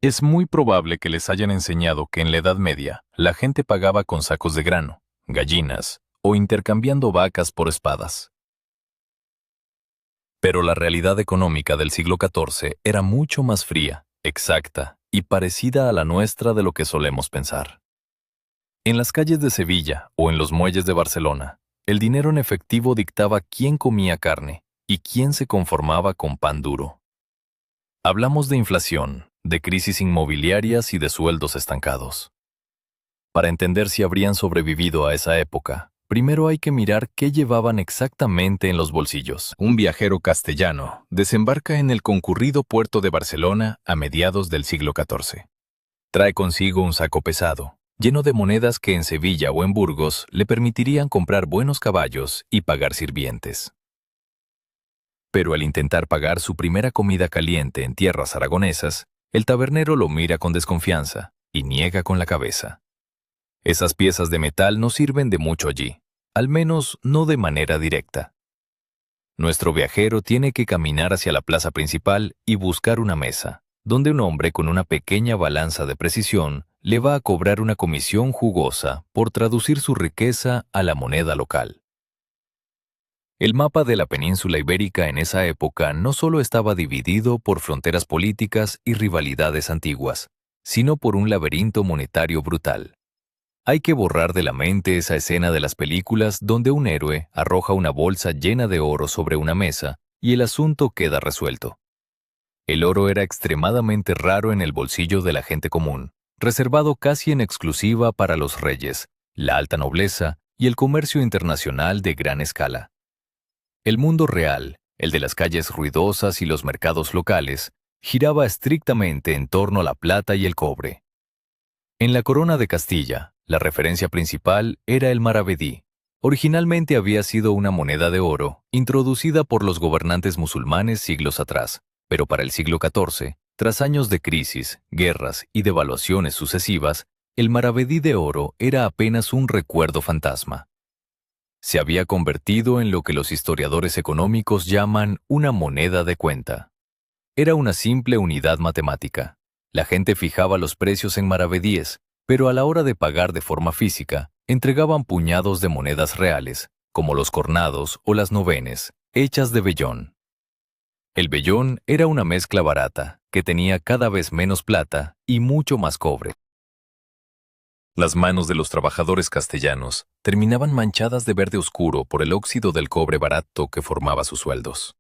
Es muy probable que les hayan enseñado que en la Edad Media la gente pagaba con sacos de grano, gallinas o intercambiando vacas por espadas. Pero la realidad económica del siglo XIV era mucho más fría, exacta y parecida a la nuestra de lo que solemos pensar. En las calles de Sevilla o en los muelles de Barcelona, el dinero en efectivo dictaba quién comía carne y quién se conformaba con pan duro. Hablamos de inflación, de crisis inmobiliarias y de sueldos estancados. Para entender si habrían sobrevivido a esa época, primero hay que mirar qué llevaban exactamente en los bolsillos. Un viajero castellano desembarca en el concurrido puerto de Barcelona a mediados del siglo XIV. Trae consigo un saco pesado, lleno de monedas que en Sevilla o en Burgos le permitirían comprar buenos caballos y pagar sirvientes. Pero al intentar pagar su primera comida caliente en tierras aragonesas, el tabernero lo mira con desconfianza y niega con la cabeza. Esas piezas de metal no sirven de mucho allí, al menos no de manera directa. Nuestro viajero tiene que caminar hacia la plaza principal y buscar una mesa, donde un hombre con una pequeña balanza de precisión le va a cobrar una comisión jugosa por traducir su riqueza a la moneda local. El mapa de la península ibérica en esa época no solo estaba dividido por fronteras políticas y rivalidades antiguas, sino por un laberinto monetario brutal. Hay que borrar de la mente esa escena de las películas donde un héroe arroja una bolsa llena de oro sobre una mesa y el asunto queda resuelto. El oro era extremadamente raro en el bolsillo de la gente común, reservado casi en exclusiva para los reyes, la alta nobleza y el comercio internacional de gran escala. El mundo real, el de las calles ruidosas y los mercados locales, giraba estrictamente en torno a la plata y el cobre. En la corona de Castilla, la referencia principal era el maravedí. Originalmente había sido una moneda de oro, introducida por los gobernantes musulmanes siglos atrás, pero para el siglo XIV, tras años de crisis, guerras y devaluaciones sucesivas, el maravedí de oro era apenas un recuerdo fantasma. Se había convertido en lo que los historiadores económicos llaman una moneda de cuenta. Era una simple unidad matemática. La gente fijaba los precios en maravedíes, pero a la hora de pagar de forma física, entregaban puñados de monedas reales, como los cornados o las novenes, hechas de vellón. El vellón era una mezcla barata, que tenía cada vez menos plata y mucho más cobre. Las manos de los trabajadores castellanos terminaban manchadas de verde oscuro por el óxido del cobre barato que formaba sus sueldos.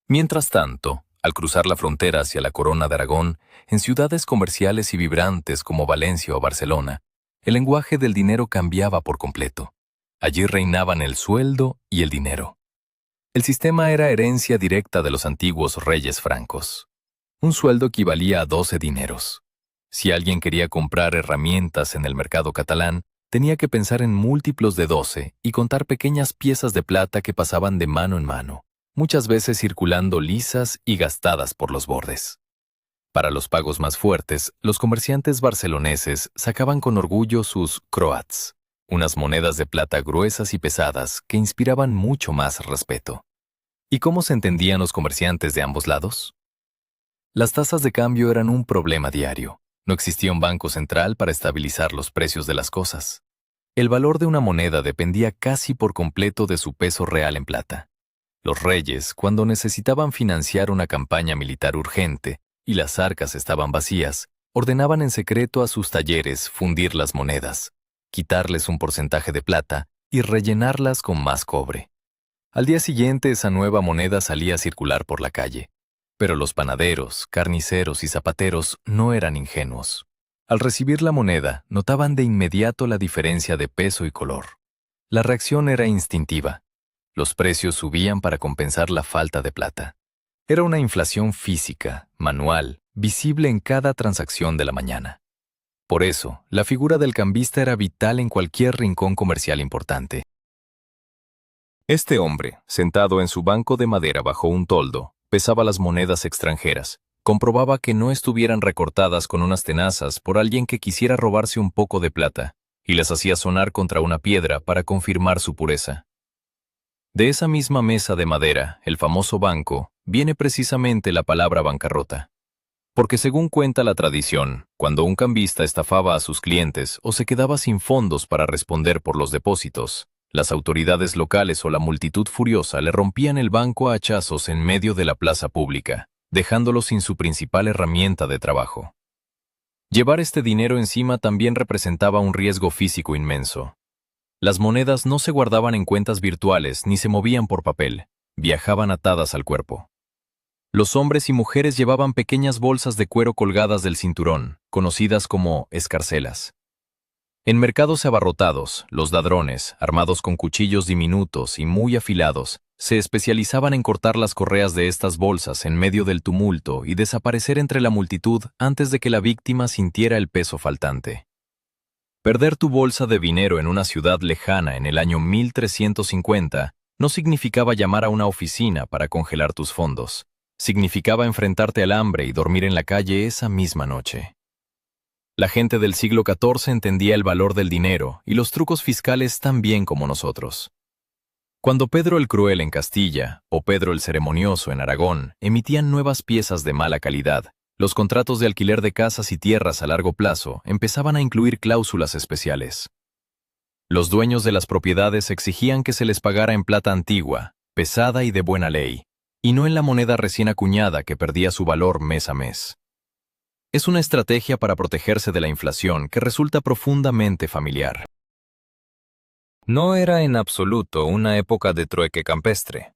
Mientras tanto, al cruzar la frontera hacia la Corona de Aragón, en ciudades comerciales y vibrantes como Valencia o Barcelona, el lenguaje del dinero cambiaba por completo. Allí reinaban el sueldo y el dinero. El sistema era herencia directa de los antiguos reyes francos. Un sueldo equivalía a 12 dineros. Si alguien quería comprar herramientas en el mercado catalán, tenía que pensar en múltiplos de 12 y contar pequeñas piezas de plata que pasaban de mano en mano, muchas veces circulando lisas y gastadas por los bordes. Para los pagos más fuertes, los comerciantes barceloneses sacaban con orgullo sus croats, unas monedas de plata gruesas y pesadas que inspiraban mucho más respeto. ¿Y cómo se entendían los comerciantes de ambos lados? Las tasas de cambio eran un problema diario. No existía un banco central para estabilizar los precios de las cosas. El valor de una moneda dependía casi por completo de su peso real en plata. Los reyes, cuando necesitaban financiar una campaña militar urgente y las arcas estaban vacías, ordenaban en secreto a sus talleres fundir las monedas, quitarles un porcentaje de plata y rellenarlas con más cobre. Al día siguiente esa nueva moneda salía a circular por la calle. Pero los panaderos, carniceros y zapateros no eran ingenuos. Al recibir la moneda, notaban de inmediato la diferencia de peso y color. La reacción era instintiva. Los precios subían para compensar la falta de plata. Era una inflación física, manual, visible en cada transacción de la mañana. Por eso, la figura del cambista era vital en cualquier rincón comercial importante. Este hombre, sentado en su banco de madera bajo un toldo, pesaba las monedas extranjeras, comprobaba que no estuvieran recortadas con unas tenazas por alguien que quisiera robarse un poco de plata, y las hacía sonar contra una piedra para confirmar su pureza. De esa misma mesa de madera, el famoso banco, viene precisamente la palabra bancarrota. Porque según cuenta la tradición, cuando un cambista estafaba a sus clientes o se quedaba sin fondos para responder por los depósitos, las autoridades locales o la multitud furiosa le rompían el banco a hachazos en medio de la plaza pública, dejándolo sin su principal herramienta de trabajo. Llevar este dinero encima también representaba un riesgo físico inmenso. Las monedas no se guardaban en cuentas virtuales ni se movían por papel, viajaban atadas al cuerpo. Los hombres y mujeres llevaban pequeñas bolsas de cuero colgadas del cinturón, conocidas como escarcelas. En mercados abarrotados, los ladrones, armados con cuchillos diminutos y muy afilados, se especializaban en cortar las correas de estas bolsas en medio del tumulto y desaparecer entre la multitud antes de que la víctima sintiera el peso faltante. Perder tu bolsa de dinero en una ciudad lejana en el año 1350 no significaba llamar a una oficina para congelar tus fondos. Significaba enfrentarte al hambre y dormir en la calle esa misma noche. La gente del siglo XIV entendía el valor del dinero y los trucos fiscales tan bien como nosotros. Cuando Pedro el Cruel en Castilla o Pedro el Ceremonioso en Aragón emitían nuevas piezas de mala calidad, los contratos de alquiler de casas y tierras a largo plazo empezaban a incluir cláusulas especiales. Los dueños de las propiedades exigían que se les pagara en plata antigua, pesada y de buena ley, y no en la moneda recién acuñada que perdía su valor mes a mes. Es una estrategia para protegerse de la inflación que resulta profundamente familiar. No era en absoluto una época de trueque campestre.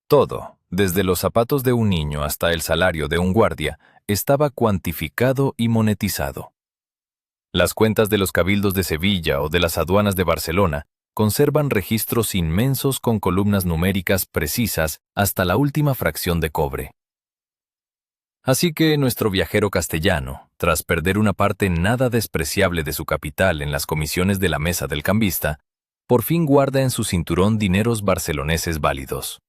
Todo, desde los zapatos de un niño hasta el salario de un guardia, estaba cuantificado y monetizado. Las cuentas de los cabildos de Sevilla o de las aduanas de Barcelona conservan registros inmensos con columnas numéricas precisas hasta la última fracción de cobre. Así que nuestro viajero castellano, tras perder una parte nada despreciable de su capital en las comisiones de la mesa del cambista, por fin guarda en su cinturón dineros barceloneses válidos.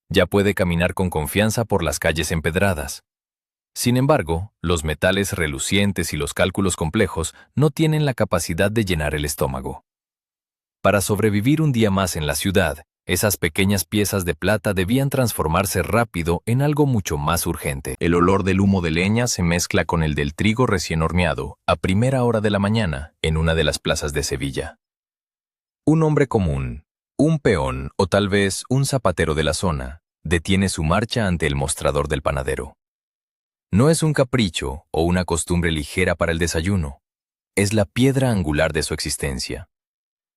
Ya puede caminar con confianza por las calles empedradas. Sin embargo, los metales relucientes y los cálculos complejos no tienen la capacidad de llenar el estómago. Para sobrevivir un día más en la ciudad, esas pequeñas piezas de plata debían transformarse rápido en algo mucho más urgente. El olor del humo de leña se mezcla con el del trigo recién horneado a primera hora de la mañana en una de las plazas de Sevilla. Un hombre común, un peón o tal vez un zapatero de la zona, detiene su marcha ante el mostrador del panadero. No es un capricho o una costumbre ligera para el desayuno, es la piedra angular de su existencia.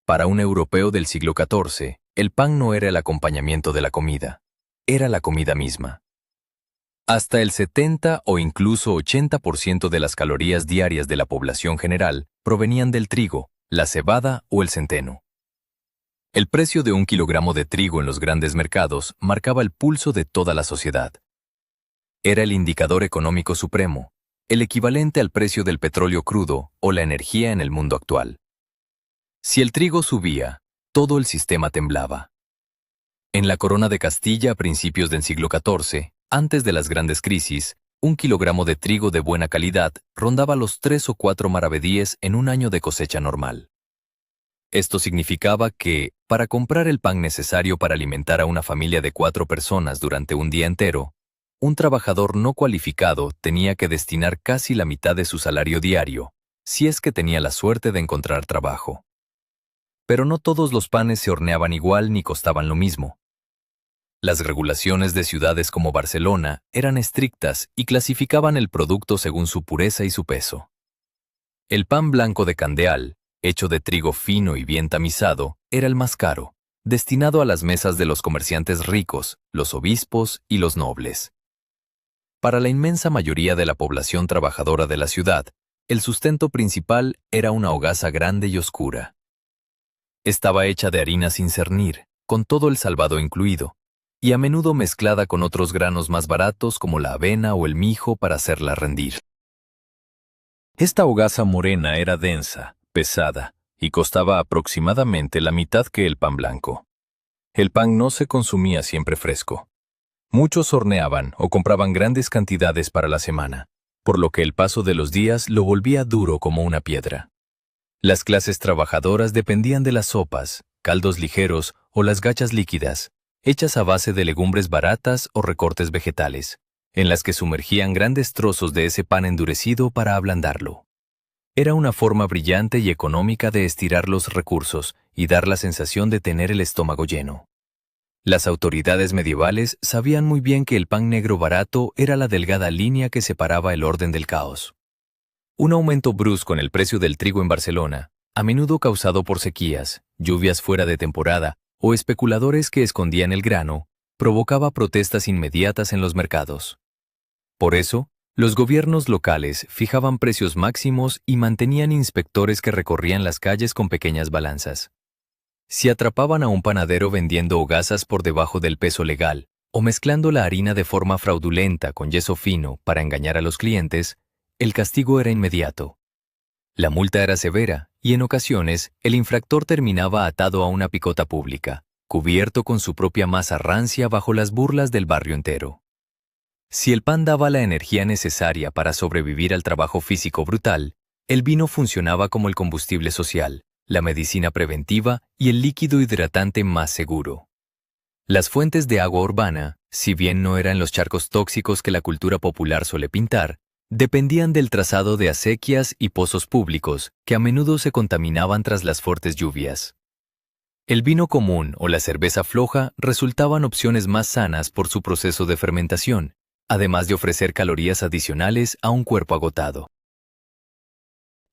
Para un europeo del siglo XIV, el pan no era el acompañamiento de la comida, era la comida misma. Hasta el 70 o incluso 80% de las calorías diarias de la población general provenían del trigo, la cebada o el centeno. El precio de 1 kilogramo de trigo en los grandes mercados marcaba el pulso de toda la sociedad. Era el indicador económico supremo, el equivalente al precio del petróleo crudo o la energía en el mundo actual. Si el trigo subía, todo el sistema temblaba. En la Corona de Castilla a principios del siglo XIV, antes de las grandes crisis, 1 kilogramo de trigo de buena calidad rondaba los 3 o 4 maravedíes en un año de cosecha normal. Esto significaba que, para comprar el pan necesario para alimentar a una familia de 4 personas durante un día entero, un trabajador no cualificado tenía que destinar casi la mitad de su salario diario, si es que tenía la suerte de encontrar trabajo. Pero no todos los panes se horneaban igual ni costaban lo mismo. Las regulaciones de ciudades como Barcelona eran estrictas y clasificaban el producto según su pureza y su peso. El pan blanco de candeal, hecho de trigo fino y bien tamizado, era el más caro, destinado a las mesas de los comerciantes ricos, los obispos y los nobles. Para la inmensa mayoría de la población trabajadora de la ciudad, el sustento principal era una hogaza grande y oscura. Estaba hecha de harina sin cernir, con todo el salvado incluido, y a menudo mezclada con otros granos más baratos como la avena o el mijo para hacerla rendir. Esta hogaza morena era densa, pesada, y costaba aproximadamente la mitad que el pan blanco. El pan no se consumía siempre fresco. Muchos horneaban o compraban grandes cantidades para la semana, por lo que el paso de los días lo volvía duro como una piedra. Las clases trabajadoras dependían de las sopas, caldos ligeros o las gachas líquidas, hechas a base de legumbres baratas o recortes vegetales, en las que sumergían grandes trozos de ese pan endurecido para ablandarlo. Era una forma brillante y económica de estirar los recursos y dar la sensación de tener el estómago lleno. Las autoridades medievales sabían muy bien que el pan negro barato era la delgada línea que separaba el orden del caos. Un aumento brusco en el precio del trigo en Barcelona, a menudo causado por sequías, lluvias fuera de temporada o especuladores que escondían el grano, provocaba protestas inmediatas en los mercados. Por eso, los gobiernos locales fijaban precios máximos y mantenían inspectores que recorrían las calles con pequeñas balanzas. Si atrapaban a un panadero vendiendo hogazas por debajo del peso legal o mezclando la harina de forma fraudulenta con yeso fino para engañar a los clientes, el castigo era inmediato. La multa era severa y en ocasiones el infractor terminaba atado a una picota pública, cubierto con su propia masa rancia bajo las burlas del barrio entero. Si el pan daba la energía necesaria para sobrevivir al trabajo físico brutal, el vino funcionaba como el combustible social, la medicina preventiva y el líquido hidratante más seguro. Las fuentes de agua urbana, si bien no eran los charcos tóxicos que la cultura popular suele pintar, dependían del trazado de acequias y pozos públicos que a menudo se contaminaban tras las fuertes lluvias. El vino común o la cerveza floja resultaban opciones más sanas por su proceso de fermentación, además de ofrecer calorías adicionales a un cuerpo agotado.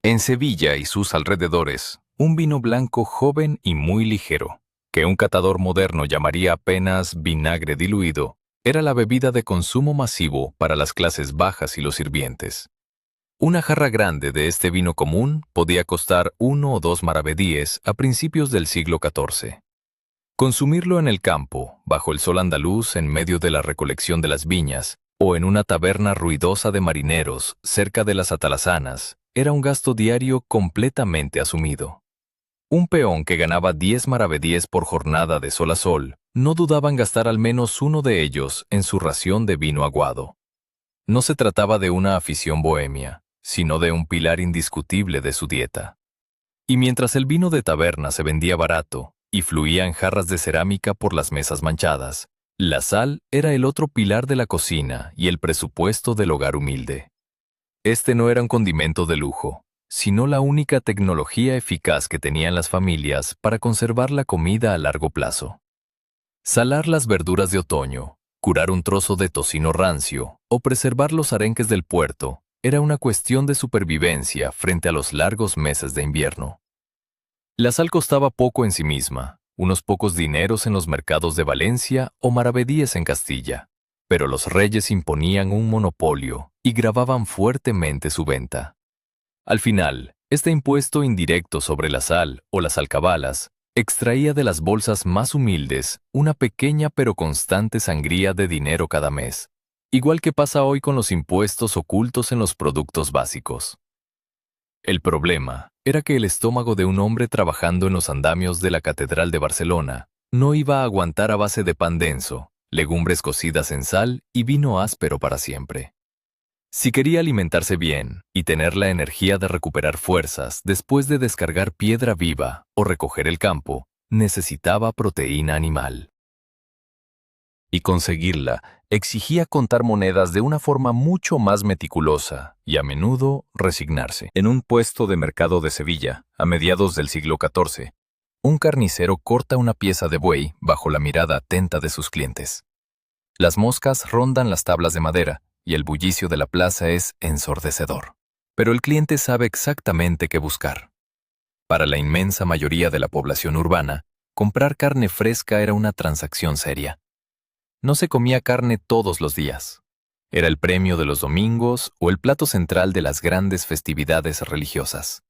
En Sevilla y sus alrededores, un vino blanco joven y muy ligero, que un catador moderno llamaría apenas vinagre diluido, era la bebida de consumo masivo para las clases bajas y los sirvientes. Una jarra grande de este vino común podía costar 1 o 2 maravedíes a principios del siglo XIV. Consumirlo en el campo, bajo el sol andaluz en medio de la recolección de las viñas, o en una taberna ruidosa de marineros cerca de las atalazanas, era un gasto diario completamente asumido. Un peón que ganaba 10 maravedíes por jornada de sol a sol, no dudaba en gastar al menos uno de ellos en su ración de vino aguado. No se trataba de una afición bohemia, sino de un pilar indiscutible de su dieta. Y mientras el vino de taberna se vendía barato y fluía en jarras de cerámica por las mesas manchadas, la sal era el otro pilar de la cocina y el presupuesto del hogar humilde. Este no era un condimento de lujo, sino la única tecnología eficaz que tenían las familias para conservar la comida a largo plazo. Salar las verduras de otoño, curar un trozo de tocino rancio o preservar los arenques del puerto era una cuestión de supervivencia frente a los largos meses de invierno. La sal costaba poco en sí misma, unos pocos dineros en los mercados de Valencia o maravedíes en Castilla, pero los reyes imponían un monopolio y gravaban fuertemente su venta. Al final, este impuesto indirecto sobre la sal o las alcabalas extraía de las bolsas más humildes una pequeña pero constante sangría de dinero cada mes, igual que pasa hoy con los impuestos ocultos en los productos básicos. El problema era que el estómago de un hombre trabajando en los andamios de la Catedral de Barcelona no iba a aguantar a base de pan denso, legumbres cocidas en sal y vino áspero para siempre. Si quería alimentarse bien y tener la energía de recuperar fuerzas después de descargar piedra viva o recoger el campo, necesitaba proteína animal. Y conseguirla exigía contar monedas de una forma mucho más meticulosa y a menudo resignarse. En un puesto de mercado de Sevilla, a mediados del siglo XIV, un carnicero corta una pieza de buey bajo la mirada atenta de sus clientes. Las moscas rondan las tablas de madera y el bullicio de la plaza es ensordecedor. Pero el cliente sabe exactamente qué buscar. Para la inmensa mayoría de la población urbana, comprar carne fresca era una transacción seria. No se comía carne todos los días. Era el premio de los domingos o el plato central de las grandes festividades religiosas.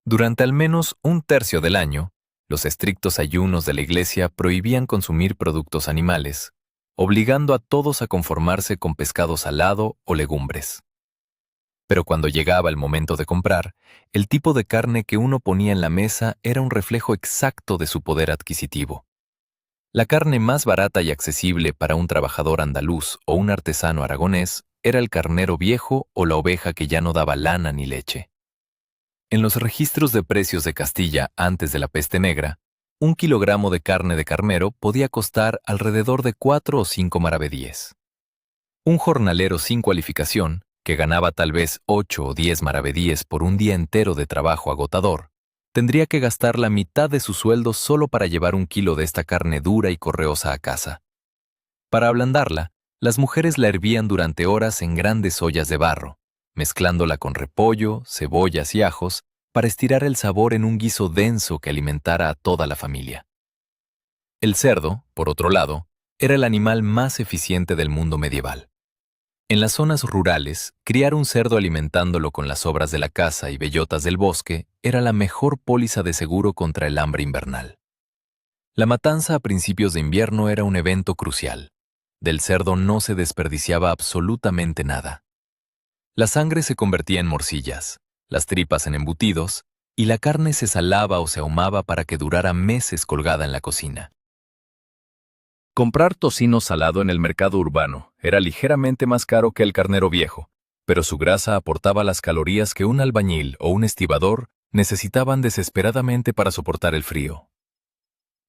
Durante al menos un tercio del año, los estrictos ayunos de la Iglesia prohibían consumir productos animales, obligando a todos a conformarse con pescado salado o legumbres. Pero cuando llegaba el momento de comprar, el tipo de carne que uno ponía en la mesa era un reflejo exacto de su poder adquisitivo. La carne más barata y accesible para un trabajador andaluz o un artesano aragonés era el carnero viejo o la oveja que ya no daba lana ni leche. En los registros de precios de Castilla antes de la peste negra, 1 kilogramo de carne de carnero podía costar alrededor de 4 o 5 maravedíes. Un jornalero sin cualificación, que ganaba tal vez 8 o 10 maravedíes por un día entero de trabajo agotador, tendría que gastar la mitad de su sueldo solo para llevar 1 kilo de esta carne dura y correosa a casa. Para ablandarla, las mujeres la hervían durante horas en grandes ollas de barro, mezclándola con repollo, cebollas y ajos para estirar el sabor en un guiso denso que alimentara a toda la familia. El cerdo, por otro lado, era el animal más eficiente del mundo medieval. En las zonas rurales, criar un cerdo alimentándolo con las sobras de la caza y bellotas del bosque era la mejor póliza de seguro contra el hambre invernal. La matanza a principios de invierno era un evento crucial. Del cerdo no se desperdiciaba absolutamente nada. La sangre se convertía en morcillas, las tripas en embutidos, y la carne se salaba o se ahumaba para que durara meses colgada en la cocina. Comprar tocino salado en el mercado urbano era ligeramente más caro que el carnero viejo, pero su grasa aportaba las calorías que un albañil o un estibador necesitaban desesperadamente para soportar el frío.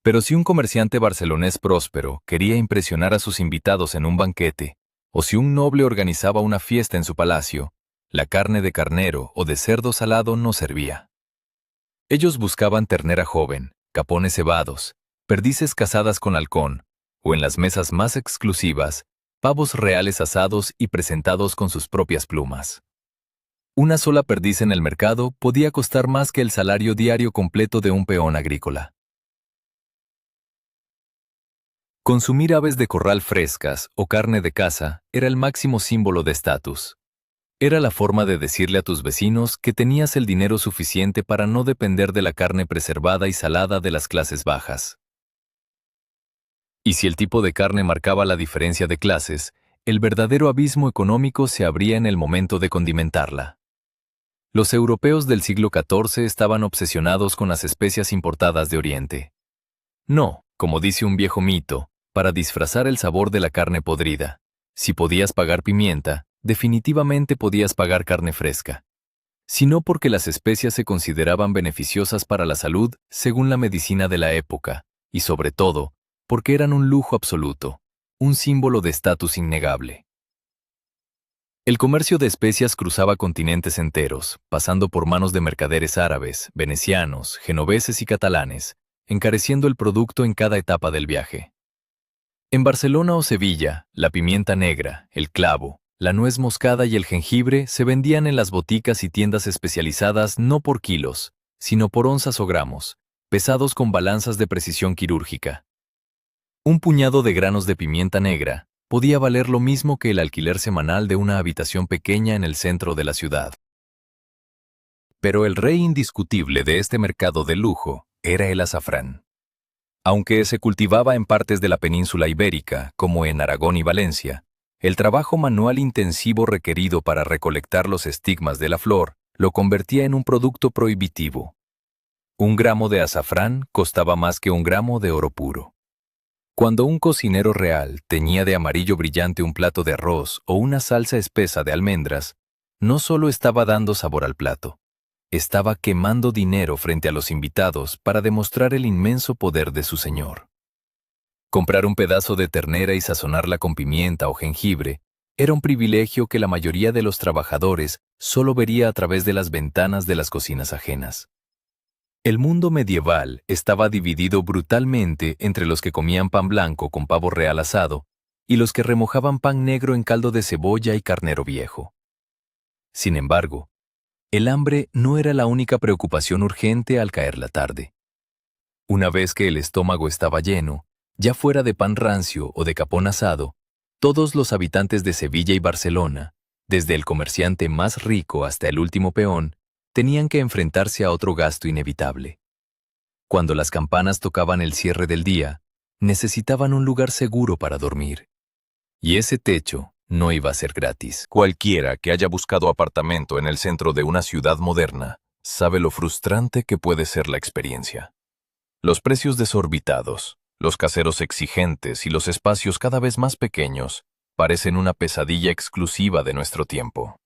Pero si un comerciante barcelonés próspero quería impresionar a sus invitados en un banquete, o si un noble organizaba una fiesta en su palacio, la carne de carnero o de cerdo salado no servía. Ellos buscaban ternera joven, capones cebados, perdices cazadas con halcón, o en las mesas más exclusivas, pavos reales asados y presentados con sus propias plumas. Una sola perdiz en el mercado podía costar más que el salario diario completo de un peón agrícola. Consumir aves de corral frescas o carne de caza era el máximo símbolo de estatus. Era la forma de decirle a tus vecinos que tenías el dinero suficiente para no depender de la carne preservada y salada de las clases bajas. Y si el tipo de carne marcaba la diferencia de clases, el verdadero abismo económico se abría en el momento de condimentarla. Los europeos del siglo XIV estaban obsesionados con las especias importadas de Oriente. No, como dice un viejo mito, para disfrazar el sabor de la carne podrida. Si podías pagar pimienta, definitivamente podías pagar carne fresca. Sino porque las especias se consideraban beneficiosas para la salud según la medicina de la época, y sobre todo, porque eran un lujo absoluto, un símbolo de estatus innegable. El comercio de especias cruzaba continentes enteros, pasando por manos de mercaderes árabes, venecianos, genoveses y catalanes, encareciendo el producto en cada etapa del viaje. En Barcelona o Sevilla, la pimienta negra, el clavo, la nuez moscada y el jengibre se vendían en las boticas y tiendas especializadas no por kilos, sino por onzas o gramos, pesados con balanzas de precisión quirúrgica. Un puñado de granos de pimienta negra podía valer lo mismo que el alquiler semanal de una habitación pequeña en el centro de la ciudad. Pero el rey indiscutible de este mercado de lujo era el azafrán. Aunque se cultivaba en partes de la península ibérica, como en Aragón y Valencia, el trabajo manual intensivo requerido para recolectar los estigmas de la flor lo convertía en un producto prohibitivo. 1 gramo de azafrán costaba más que 1 gramo de oro puro. Cuando un cocinero real teñía de amarillo brillante un plato de arroz o una salsa espesa de almendras, no solo estaba dando sabor al plato, estaba quemando dinero frente a los invitados para demostrar el inmenso poder de su señor. Comprar un pedazo de ternera y sazonarla con pimienta o jengibre era un privilegio que la mayoría de los trabajadores solo vería a través de las ventanas de las cocinas ajenas. El mundo medieval estaba dividido brutalmente entre los que comían pan blanco con pavo real asado y los que remojaban pan negro en caldo de cebolla y carnero viejo. Sin embargo, el hambre no era la única preocupación urgente al caer la tarde. Una vez que el estómago estaba lleno, ya fuera de pan rancio o de capón asado, todos los habitantes de Sevilla y Barcelona, desde el comerciante más rico hasta el último peón, tenían que enfrentarse a otro gasto inevitable. Cuando las campanas tocaban el cierre del día, necesitaban un lugar seguro para dormir. Y ese techo no iba a ser gratis. Cualquiera que haya buscado apartamento en el centro de una ciudad moderna sabe lo frustrante que puede ser la experiencia. Los precios desorbitados, los caseros exigentes y los espacios cada vez más pequeños parecen una pesadilla exclusiva de nuestro tiempo.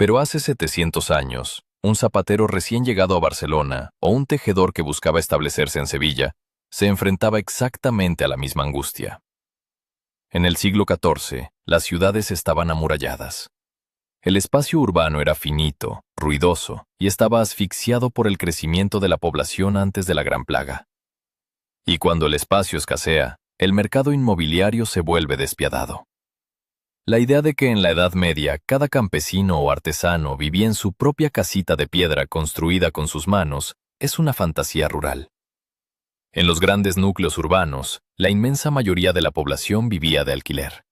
Pero hace 700 años, un zapatero recién llegado a Barcelona o un tejedor que buscaba establecerse en Sevilla se enfrentaba exactamente a la misma angustia. En el siglo XIV, las ciudades estaban amuralladas. El espacio urbano era finito, ruidoso, y estaba asfixiado por el crecimiento de la población antes de la Gran Plaga. Y cuando el espacio escasea, el mercado inmobiliario se vuelve despiadado. La idea de que en la Edad Media cada campesino o artesano vivía en su propia casita de piedra construida con sus manos es una fantasía rural. En los grandes núcleos urbanos, la inmensa mayoría de la población vivía de alquiler.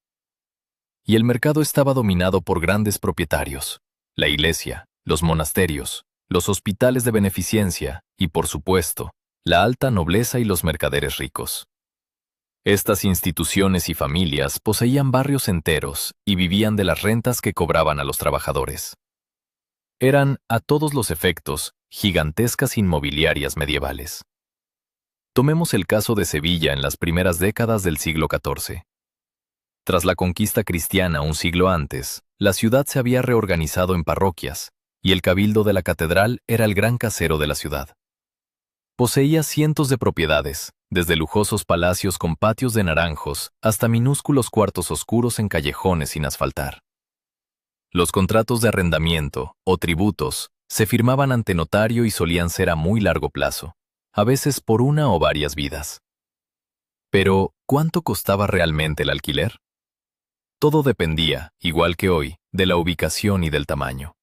Y el mercado estaba dominado por grandes propietarios, la iglesia, los monasterios, los hospitales de beneficencia y, por supuesto, la alta nobleza y los mercaderes ricos. Estas instituciones y familias poseían barrios enteros y vivían de las rentas que cobraban a los trabajadores. Eran, a todos los efectos, gigantescas inmobiliarias medievales. Tomemos el caso de Sevilla en las primeras décadas del siglo XIV. Tras la conquista cristiana un siglo antes, la ciudad se había reorganizado en parroquias, y el cabildo de la catedral era el gran casero de la ciudad. Poseía cientos de propiedades, desde lujosos palacios con patios de naranjos hasta minúsculos cuartos oscuros en callejones sin asfaltar. Los contratos de arrendamiento, o tributos, se firmaban ante notario y solían ser a muy largo plazo, a veces por una o varias vidas. Pero, ¿cuánto costaba realmente el alquiler? Todo dependía, igual que hoy, de la ubicación y del tamaño.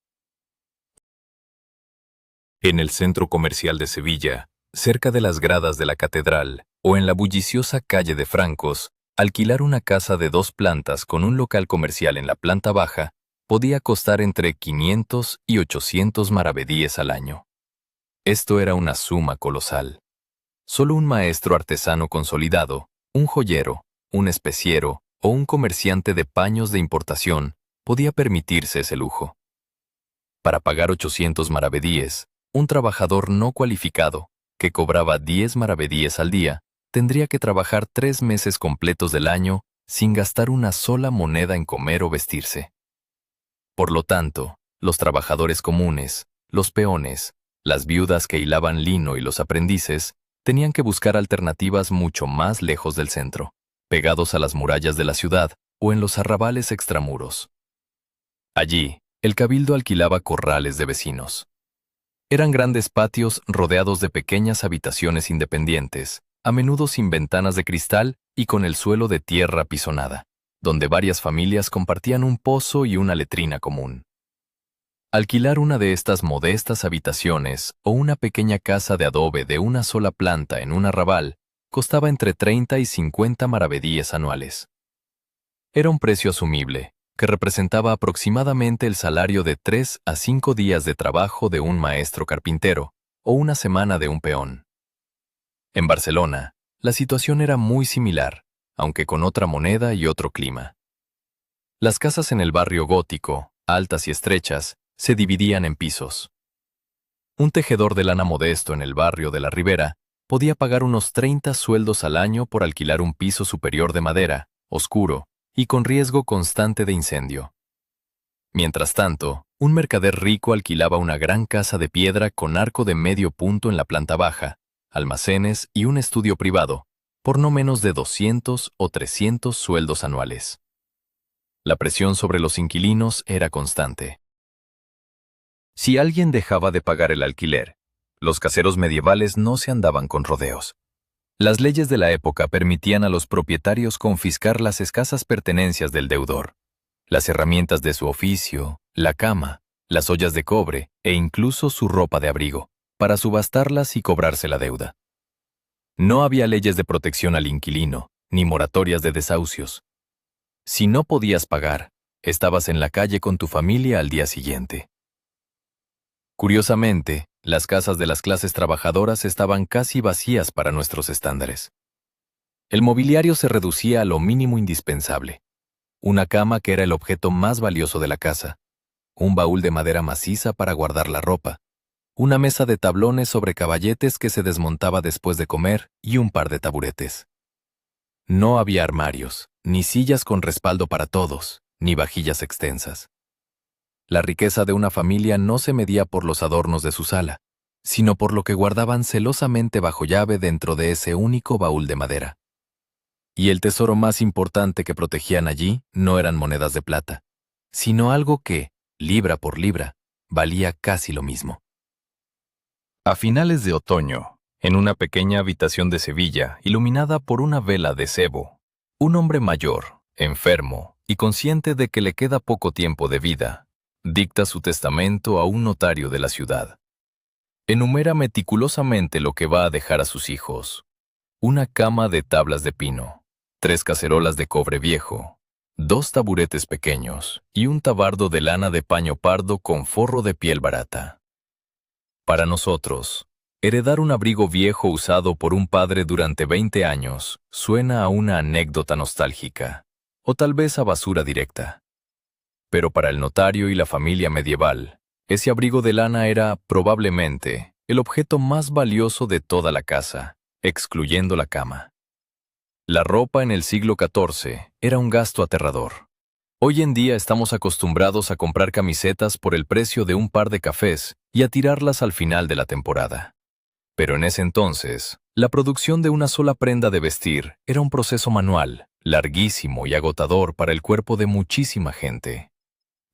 En el centro comercial de Sevilla, cerca de las gradas de la catedral o en la bulliciosa calle de Francos, alquilar una casa de 2 plantas con un local comercial en la planta baja podía costar entre 500 y 800 maravedíes al año. Esto era una suma colosal. Solo un maestro artesano consolidado, un joyero, un especiero o un comerciante de paños de importación podía permitirse ese lujo. Para pagar 800 maravedíes, un trabajador no cualificado, que cobraba 10 maravedíes al día, tendría que trabajar 3 meses completos del año sin gastar una sola moneda en comer o vestirse. Por lo tanto, los trabajadores comunes, los peones, las viudas que hilaban lino y los aprendices, tenían que buscar alternativas mucho más lejos del centro, pegados a las murallas de la ciudad o en los arrabales extramuros. Allí, el cabildo alquilaba corrales de vecinos. Eran grandes patios rodeados de pequeñas habitaciones independientes, a menudo sin ventanas de cristal y con el suelo de tierra apisonada, donde varias familias compartían un pozo y una letrina común. Alquilar una de estas modestas habitaciones o una pequeña casa de adobe de una sola planta en un arrabal costaba entre 30 y 50 maravedíes anuales. Era un precio asumible, que representaba aproximadamente el salario de 3 a 5 días de trabajo de un maestro carpintero o una semana de un peón. En Barcelona, la situación era muy similar, aunque con otra moneda y otro clima. Las casas en el barrio gótico, altas y estrechas, se dividían en pisos. Un tejedor de lana modesto en el barrio de la Ribera podía pagar unos 30 sueldos al año por alquilar un piso superior de madera, oscuro, y con riesgo constante de incendio. Mientras tanto, un mercader rico alquilaba una gran casa de piedra con arco de medio punto en la planta baja, almacenes y un estudio privado, por no menos de 200 o 300 sueldos anuales. La presión sobre los inquilinos era constante. Si alguien dejaba de pagar el alquiler, los caseros medievales no se andaban con rodeos. Las leyes de la época permitían a los propietarios confiscar las escasas pertenencias del deudor, las herramientas de su oficio, la cama, las ollas de cobre e incluso su ropa de abrigo, para subastarlas y cobrarse la deuda. No había leyes de protección al inquilino, ni moratorias de desahucios. Si no podías pagar, estabas en la calle con tu familia al día siguiente. Curiosamente, las casas de las clases trabajadoras estaban casi vacías para nuestros estándares. El mobiliario se reducía a lo mínimo indispensable. Una cama que era el objeto más valioso de la casa, un baúl de madera maciza para guardar la ropa, una mesa de tablones sobre caballetes que se desmontaba después de comer y un par de taburetes. No había armarios, ni sillas con respaldo para todos, ni vajillas extensas. La riqueza de una familia no se medía por los adornos de su sala, sino por lo que guardaban celosamente bajo llave dentro de ese único baúl de madera. Y el tesoro más importante que protegían allí no eran monedas de plata, sino algo que, libra por libra, valía casi lo mismo. A finales de otoño, en una pequeña habitación de Sevilla, iluminada por una vela de cebo, un hombre mayor, enfermo y consciente de que le queda poco tiempo de vida, dicta su testamento a un notario de la ciudad. Enumera meticulosamente lo que va a dejar a sus hijos: una cama de tablas de pino, 3 cacerolas de cobre viejo, 2 taburetes pequeños y un tabardo de lana de paño pardo con forro de piel barata. Para nosotros, heredar un abrigo viejo usado por un padre durante 20 años suena a una anécdota nostálgica, o tal vez a basura directa. Pero para el notario y la familia medieval, ese abrigo de lana era, probablemente, el objeto más valioso de toda la casa, excluyendo la cama. La ropa en el siglo XIV era un gasto aterrador. Hoy en día estamos acostumbrados a comprar camisetas por el precio de un par de cafés y a tirarlas al final de la temporada. Pero en ese entonces, la producción de una sola prenda de vestir era un proceso manual, larguísimo y agotador para el cuerpo de muchísima gente.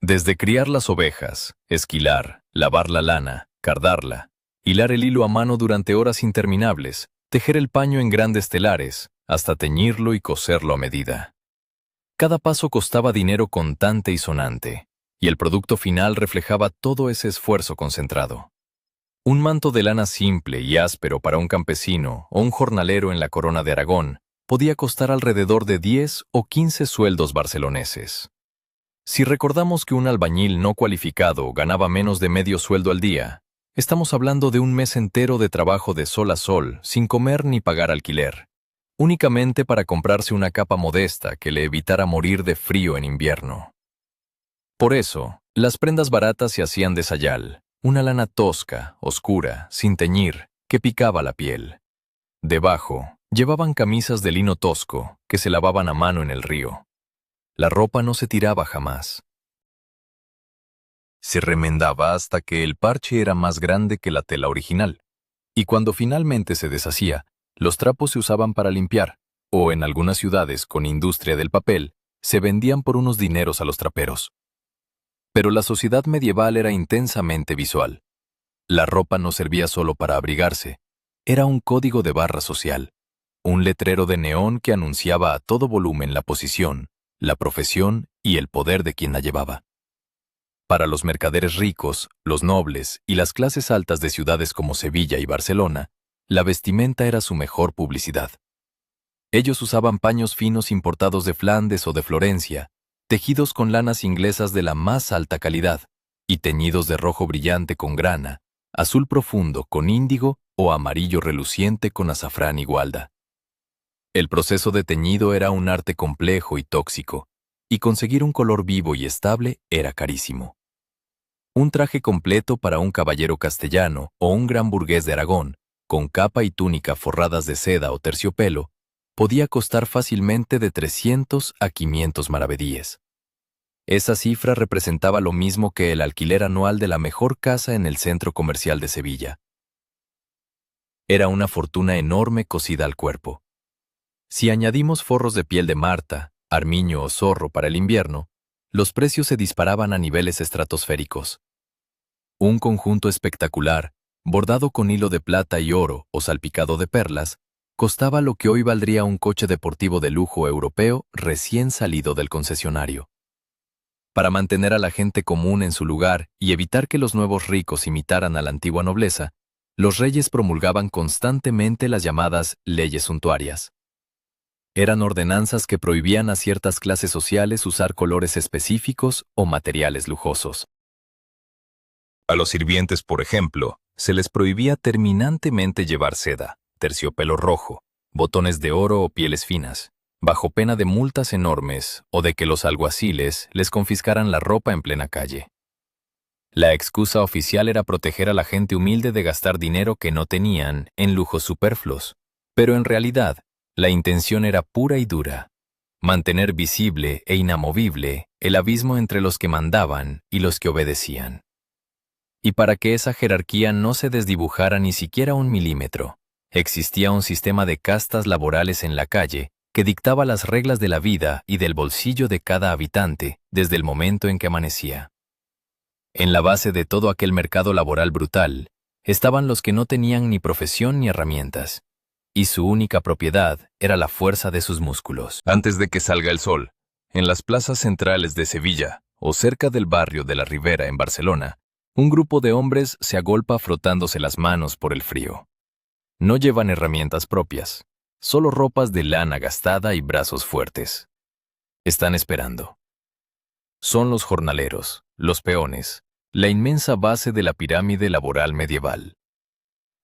Desde criar las ovejas, esquilar, lavar la lana, cardarla, hilar el hilo a mano durante horas interminables, tejer el paño en grandes telares, hasta teñirlo y coserlo a medida. Cada paso costaba dinero contante y sonante, y el producto final reflejaba todo ese esfuerzo concentrado. Un manto de lana simple y áspero para un campesino o un jornalero en la Corona de Aragón podía costar alrededor de 10 o 15 sueldos barceloneses. Si recordamos que un albañil no cualificado ganaba menos de medio sueldo al día, estamos hablando de un mes entero de trabajo de sol a sol, sin comer ni pagar alquiler, únicamente para comprarse una capa modesta que le evitara morir de frío en invierno. Por eso, las prendas baratas se hacían de sayal, una lana tosca, oscura, sin teñir, que picaba la piel. Debajo, llevaban camisas de lino tosco, que se lavaban a mano en el río. La ropa no se tiraba jamás. Se remendaba hasta que el parche era más grande que la tela original, y cuando finalmente se deshacía, los trapos se usaban para limpiar, o en algunas ciudades con industria del papel, se vendían por unos dineros a los traperos. Pero la sociedad medieval era intensamente visual. La ropa no servía solo para abrigarse, era un código de barra social, un letrero de neón que anunciaba a todo volumen la posición, la profesión y el poder de quien la llevaba. Para los mercaderes ricos, los nobles y las clases altas de ciudades como Sevilla y Barcelona, la vestimenta era su mejor publicidad. Ellos usaban paños finos importados de Flandes o de Florencia, tejidos con lanas inglesas de la más alta calidad y teñidos de rojo brillante con grana, azul profundo con índigo o amarillo reluciente con azafrán y gualda. El proceso de teñido era un arte complejo y tóxico, y conseguir un color vivo y estable era carísimo. Un traje completo para un caballero castellano o un gran burgués de Aragón, con capa y túnica forradas de seda o terciopelo, podía costar fácilmente de 300 a 500 maravedíes. Esa cifra representaba lo mismo que el alquiler anual de la mejor casa en el centro comercial de Sevilla. Era una fortuna enorme cosida al cuerpo. Si añadimos forros de piel de marta, armiño o zorro para el invierno, los precios se disparaban a niveles estratosféricos. Un conjunto espectacular, bordado con hilo de plata y oro o salpicado de perlas, costaba lo que hoy valdría un coche deportivo de lujo europeo recién salido del concesionario. Para mantener a la gente común en su lugar y evitar que los nuevos ricos imitaran a la antigua nobleza, los reyes promulgaban constantemente las llamadas leyes suntuarias. Eran ordenanzas que prohibían a ciertas clases sociales usar colores específicos o materiales lujosos. A los sirvientes, por ejemplo, se les prohibía terminantemente llevar seda, terciopelo rojo, botones de oro o pieles finas, bajo pena de multas enormes o de que los alguaciles les confiscaran la ropa en plena calle. La excusa oficial era proteger a la gente humilde de gastar dinero que no tenían en lujos superfluos, pero en realidad, la intención era pura y dura: mantener visible e inamovible el abismo entre los que mandaban y los que obedecían. Y para que esa jerarquía no se desdibujara ni siquiera un milímetro, existía un sistema de castas laborales en la calle que dictaba las reglas de la vida y del bolsillo de cada habitante desde el momento en que amanecía. En la base de todo aquel mercado laboral brutal estaban los que no tenían ni profesión ni herramientas, y su única propiedad era la fuerza de sus músculos. Antes de que salga el sol, en las plazas centrales de Sevilla o cerca del barrio de la Ribera en Barcelona, un grupo de hombres se agolpa frotándose las manos por el frío. No llevan herramientas propias, solo ropas de lana gastada y brazos fuertes. Están esperando. Son los jornaleros, los peones, la inmensa base de la pirámide laboral medieval.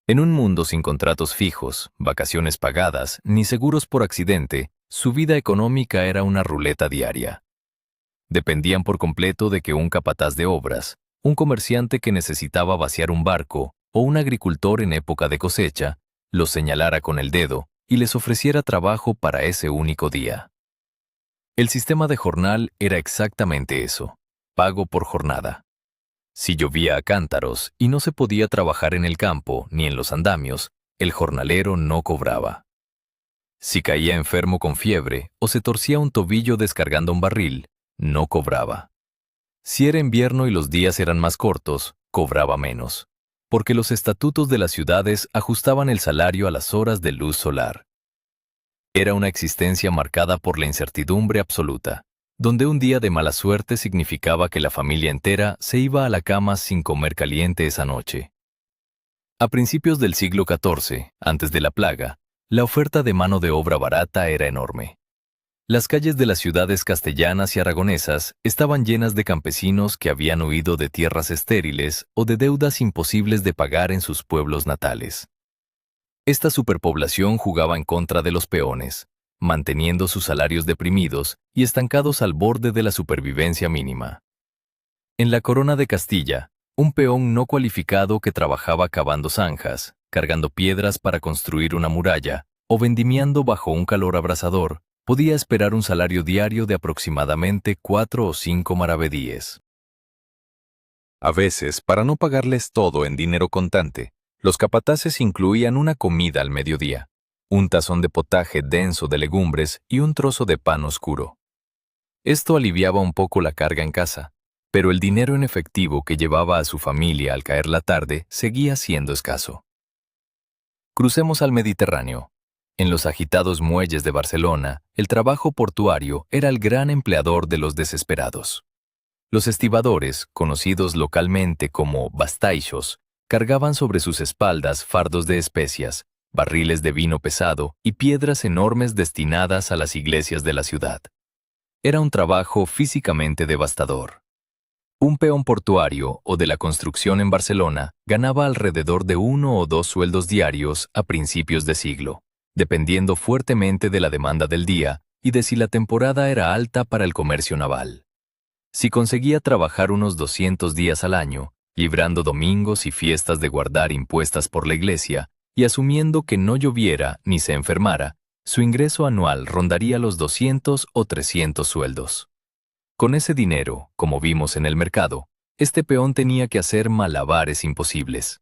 En un mundo sin contratos fijos, vacaciones pagadas, ni seguros por accidente, su vida económica era una ruleta diaria. Dependían por completo de que un capataz de obras, un comerciante que necesitaba vaciar un barco o un agricultor en época de cosecha, los señalara con el dedo y les ofreciera trabajo para ese único día. El sistema de jornal era exactamente eso, pago por jornada. Si llovía a cántaros y no se podía trabajar en el campo ni en los andamios, el jornalero no cobraba. Si caía enfermo con fiebre o se torcía un tobillo descargando un barril, no cobraba. Si era invierno y los días eran más cortos, cobraba menos, porque los estatutos de las ciudades ajustaban el salario a las horas de luz solar. Era una existencia marcada por la incertidumbre absoluta, donde un día de mala suerte significaba que la familia entera se iba a la cama sin comer caliente esa noche. A principios del siglo XIV, antes de la plaga, la oferta de mano de obra barata era enorme. Las calles de las ciudades castellanas y aragonesas estaban llenas de campesinos que habían huido de tierras estériles o de deudas imposibles de pagar en sus pueblos natales. Esta superpoblación jugaba en contra de los peones, manteniendo sus salarios deprimidos y estancados al borde de la supervivencia mínima. En la corona de Castilla, un peón no cualificado que trabajaba cavando zanjas, cargando piedras para construir una muralla o vendimiando bajo un calor abrasador, podía esperar un salario diario de aproximadamente 4 o 5 maravedíes. A veces, para no pagarles todo en dinero contante, los capataces incluían una comida al mediodía, un tazón de potaje denso de legumbres y un trozo de pan oscuro. Esto aliviaba un poco la carga en casa, pero el dinero en efectivo que llevaba a su familia al caer la tarde seguía siendo escaso. Crucemos al Mediterráneo. En los agitados muelles de Barcelona, el trabajo portuario era el gran empleador de los desesperados. Los estibadores, conocidos localmente como bastaixos, cargaban sobre sus espaldas fardos de especias, barriles de vino pesado y piedras enormes destinadas a las iglesias de la ciudad. Era un trabajo físicamente devastador. Un peón portuario o de la construcción en Barcelona ganaba alrededor de 1 o 2 sueldos diarios a principios de siglo, dependiendo fuertemente de la demanda del día y de si la temporada era alta para el comercio naval. Si conseguía trabajar unos 200 días al año, librando domingos y fiestas de guardar impuestas por la iglesia, y asumiendo que no lloviera ni se enfermara, su ingreso anual rondaría los 200 o 300 sueldos. Con ese dinero, como vimos en el mercado, este peón tenía que hacer malabares imposibles.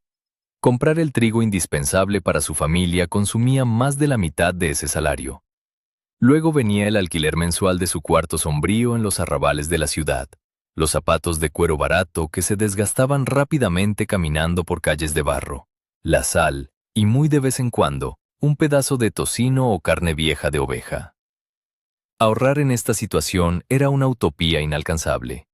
Comprar el trigo indispensable para su familia consumía más de la mitad de ese salario. Luego venía el alquiler mensual de su cuarto sombrío en los arrabales de la ciudad, los zapatos de cuero barato que se desgastaban rápidamente caminando por calles de barro, la sal y muy de vez en cuando un pedazo de tocino o carne vieja de oveja. Ahorrar en esta situación era una utopía inalcanzable.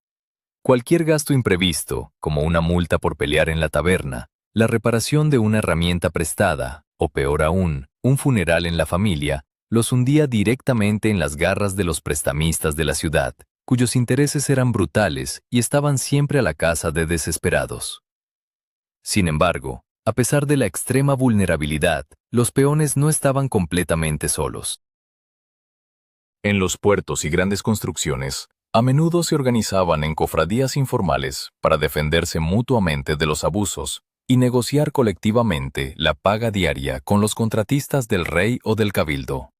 Cualquier gasto imprevisto, como una multa por pelear en la taberna, la reparación de una herramienta prestada, o peor aún, un funeral en la familia, los hundía directamente en las garras de los prestamistas de la ciudad, cuyos intereses eran brutales y estaban siempre a la caza de desesperados. Sin embargo, a pesar de la extrema vulnerabilidad, los peones no estaban completamente solos. En los puertos y grandes construcciones, a menudo se organizaban en cofradías informales para defenderse mutuamente de los abusos y negociar colectivamente la paga diaria con los contratistas del rey o del cabildo.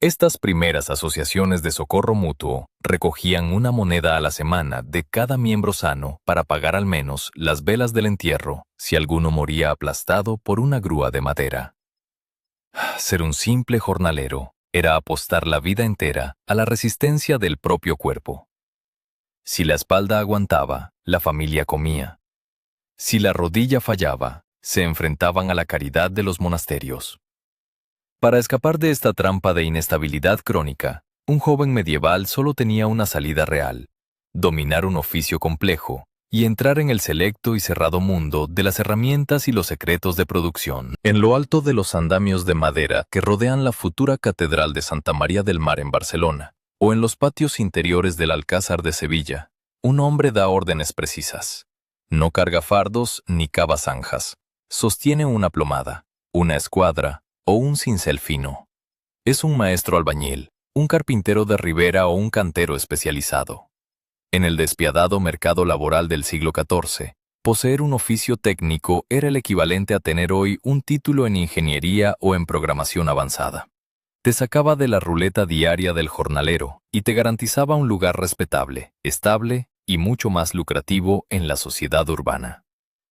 Estas primeras asociaciones de socorro mutuo recogían una moneda a la semana de cada miembro sano para pagar al menos las velas del entierro si alguno moría aplastado por una grúa de madera. Ser un simple jornalero era apostar la vida entera a la resistencia del propio cuerpo. Si la espalda aguantaba, la familia comía. Si la rodilla fallaba, se enfrentaban a la caridad de los monasterios. Para escapar de esta trampa de inestabilidad crónica, un joven medieval solo tenía una salida real: dominar un oficio complejo y entrar en el selecto y cerrado mundo de las herramientas y los secretos de producción. En lo alto de los andamios de madera que rodean la futura Catedral de Santa María del Mar en Barcelona, o en los patios interiores del Alcázar de Sevilla, un hombre da órdenes precisas. No carga fardos ni cava zanjas. Sostiene una plomada, una escuadra o un cincel fino. Es un maestro albañil, un carpintero de ribera o un cantero especializado. En el despiadado mercado laboral del siglo XIV, poseer un oficio técnico era el equivalente a tener hoy un título en ingeniería o en programación avanzada. Te sacaba de la ruleta diaria del jornalero y te garantizaba un lugar respetable, estable y mucho más lucrativo en la sociedad urbana.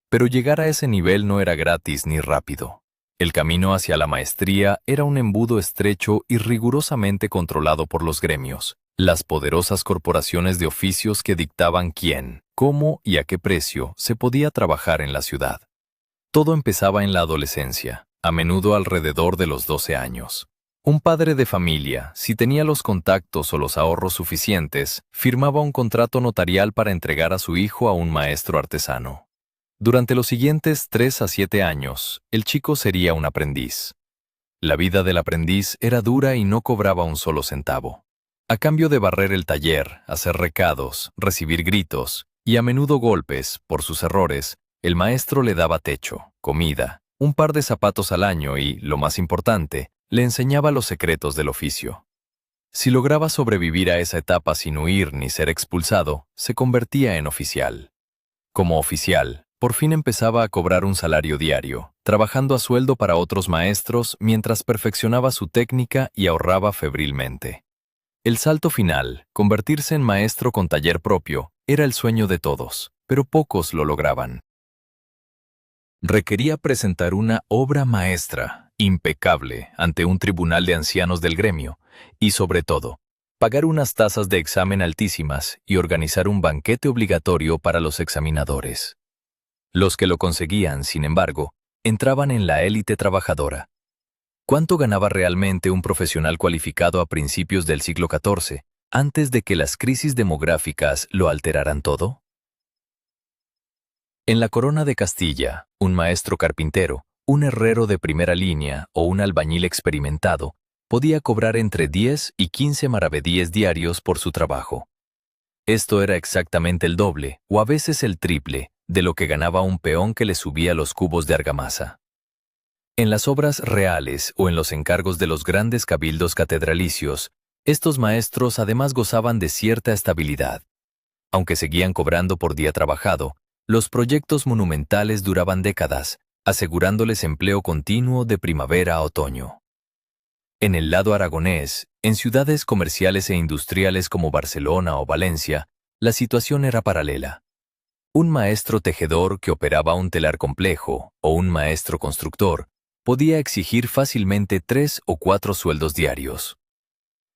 Pero llegar a ese nivel no era gratis ni rápido. El camino hacia la maestría era un embudo estrecho y rigurosamente controlado por los gremios, las poderosas corporaciones de oficios que dictaban quién, cómo y a qué precio se podía trabajar en la ciudad. Todo empezaba en la adolescencia, a menudo alrededor de los 12 años. Un padre de familia, si tenía los contactos o los ahorros suficientes, firmaba un contrato notarial para entregar a su hijo a un maestro artesano. Durante los siguientes 3 a 7 años, el chico sería un aprendiz. La vida del aprendiz era dura y no cobraba un solo centavo. A cambio de barrer el taller, hacer recados, recibir gritos y a menudo golpes por sus errores, el maestro le daba techo, comida, un par de zapatos al año y, lo más importante, le enseñaba los secretos del oficio. Si lograba sobrevivir a esa etapa sin huir ni ser expulsado, se convertía en oficial. Como oficial, por fin empezaba a cobrar un salario diario, trabajando a sueldo para otros maestros mientras perfeccionaba su técnica y ahorraba febrilmente. El salto final, convertirse en maestro con taller propio, era el sueño de todos, pero pocos lo lograban. Requería presentar una obra maestra, impecable, ante un tribunal de ancianos del gremio, y sobre todo, pagar unas tasas de examen altísimas y organizar un banquete obligatorio para los examinadores. Los que lo conseguían, sin embargo, entraban en la élite trabajadora. ¿Cuánto ganaba realmente un profesional cualificado a principios del siglo XIV, antes de que las crisis demográficas lo alteraran todo? En la Corona de Castilla, un maestro carpintero, un herrero de primera línea o un albañil experimentado podía cobrar entre 10 y 15 maravedíes diarios por su trabajo. Esto era exactamente el doble, o a veces el triple, de lo que ganaba un peón que le subía los cubos de argamasa. En las obras reales o en los encargos de los grandes cabildos catedralicios, estos maestros además gozaban de cierta estabilidad. Aunque seguían cobrando por día trabajado, los proyectos monumentales duraban décadas, asegurándoles empleo continuo de primavera a otoño. En el lado aragonés, en ciudades comerciales e industriales como Barcelona o Valencia, la situación era paralela. Un maestro tejedor que operaba un telar complejo o un maestro constructor podía exigir fácilmente 3 o 4 sueldos diarios.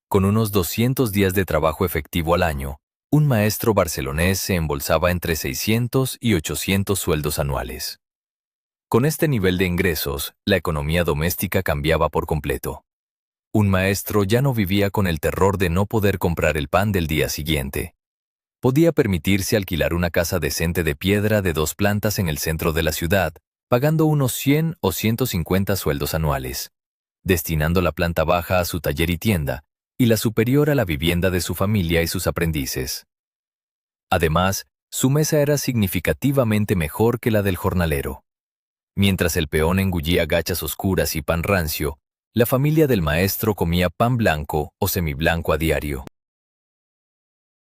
Con unos 200 días de trabajo efectivo al año, un maestro barcelonés se embolsaba entre 600 y 800 sueldos anuales. Con este nivel de ingresos, la economía doméstica cambiaba por completo. Un maestro ya no vivía con el terror de no poder comprar el pan del día siguiente. Podía permitirse alquilar una casa decente de piedra de 2 plantas en el centro de la ciudad, pagando unos 100 o 150 sueldos anuales, destinando la planta baja a su taller y tienda, y la superior a la vivienda de su familia y sus aprendices. Además, su mesa era significativamente mejor que la del jornalero. Mientras el peón engullía gachas oscuras y pan rancio, la familia del maestro comía pan blanco o semiblanco a diario.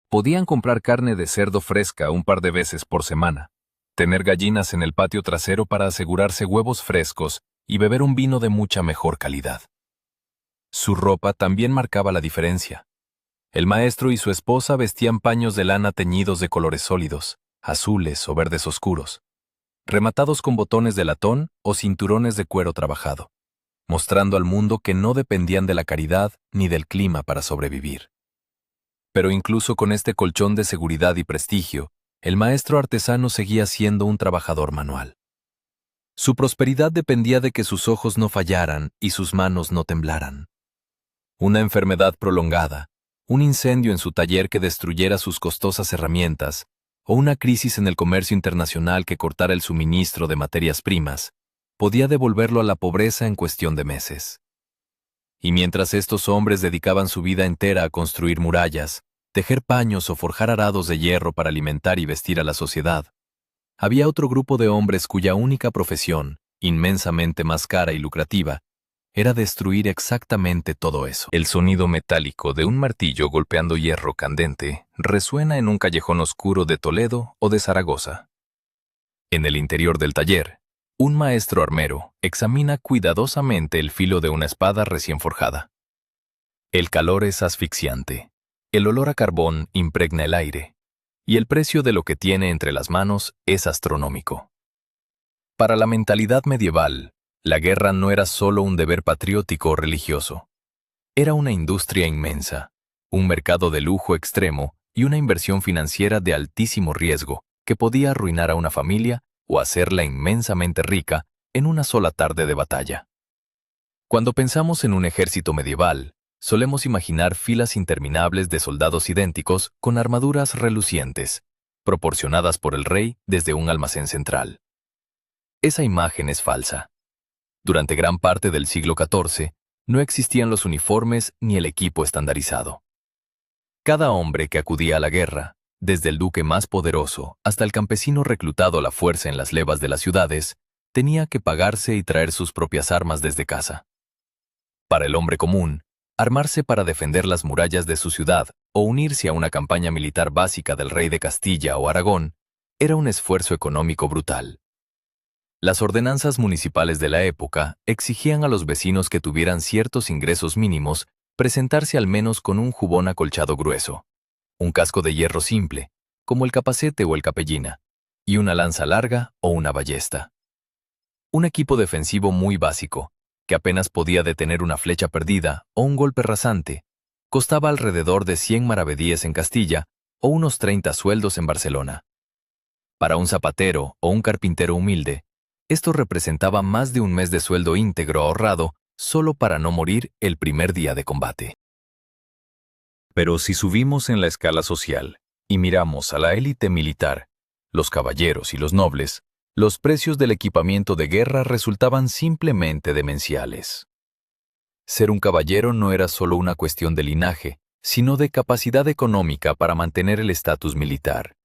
Podían comprar carne de cerdo fresca un par de veces por semana, tener gallinas en el patio trasero para asegurarse huevos frescos y beber un vino de mucha mejor calidad. Su ropa también marcaba la diferencia. El maestro y su esposa vestían paños de lana teñidos de colores sólidos, azules o verdes oscuros, rematados con botones de latón o cinturones de cuero trabajado. mostrando al mundo que no dependían de la caridad ni del clima para sobrevivir. Pero incluso con este colchón de seguridad y prestigio, el maestro artesano seguía siendo un trabajador manual. Su prosperidad dependía de que sus ojos no fallaran y sus manos no temblaran. Una enfermedad prolongada, un incendio en su taller que destruyera sus costosas herramientas, o una crisis en el comercio internacional que cortara el suministro de materias primas, podía devolverlo a la pobreza en cuestión de meses. Y mientras estos hombres dedicaban su vida entera a construir murallas, tejer paños o forjar arados de hierro para alimentar y vestir a la sociedad, había otro grupo de hombres cuya única profesión, inmensamente más cara y lucrativa, era destruir exactamente todo eso. El sonido metálico de un martillo golpeando hierro candente resuena en un callejón oscuro de Toledo o de Zaragoza. En el interior del taller, un maestro armero examina cuidadosamente el filo de una espada recién forjada. El calor es asfixiante, el olor a carbón impregna el aire, y el precio de lo que tiene entre las manos es astronómico. Para la mentalidad medieval, la guerra no era solo un deber patriótico o religioso. Era una industria inmensa, un mercado de lujo extremo y una inversión financiera de altísimo riesgo que podía arruinar a una familia o hacerla inmensamente rica en una sola tarde de batalla. Cuando pensamos en un ejército medieval, solemos imaginar filas interminables de soldados idénticos con armaduras relucientes, proporcionadas por el rey desde un almacén central. Esa imagen es falsa. Durante gran parte del siglo XIV, no existían los uniformes ni el equipo estandarizado. Cada hombre que acudía a la guerra, desde el duque más poderoso hasta el campesino reclutado a la fuerza en las levas de las ciudades, tenía que pagarse y traer sus propias armas desde casa. Para el hombre común, armarse para defender las murallas de su ciudad o unirse a una campaña militar básica del rey de Castilla o Aragón era un esfuerzo económico brutal. Las ordenanzas municipales de la época exigían a los vecinos que tuvieran ciertos ingresos mínimos presentarse al menos con un jubón acolchado grueso, un casco de hierro simple, como el capacete o el capellina, y una lanza larga o una ballesta. Un equipo defensivo muy básico, que apenas podía detener una flecha perdida o un golpe rasante, costaba alrededor de 100 maravedíes en Castilla o unos 30 sueldos en Barcelona. Para un zapatero o un carpintero humilde, esto representaba más de un mes de sueldo íntegro ahorrado solo para no morir el primer día de combate. Pero si subimos en la escala social y miramos a la élite militar, los caballeros y los nobles, los precios del equipamiento de guerra resultaban simplemente demenciales. Ser un caballero no era solo una cuestión de linaje, sino de capacidad económica para mantener el estatus militar.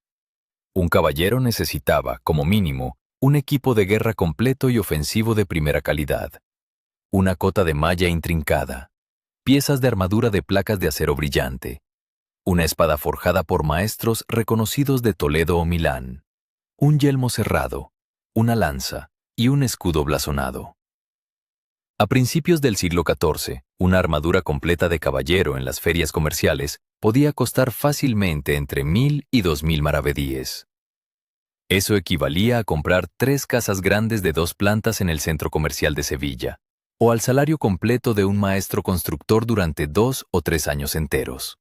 Un caballero necesitaba, como mínimo, un equipo de guerra completo y ofensivo de primera calidad, una cota de malla intrincada, piezas de armadura de placas de acero brillante, una espada forjada por maestros reconocidos de Toledo o Milán, un yelmo cerrado, una lanza y un escudo blasonado. A principios del siglo XIV, una armadura completa de caballero en las ferias comerciales podía costar fácilmente entre 1.000 y 2.000 maravedíes. Eso equivalía a comprar 3 casas grandes de 2 plantas en el centro comercial de Sevilla, o al salario completo de un maestro constructor durante 2 o 3 años enteros.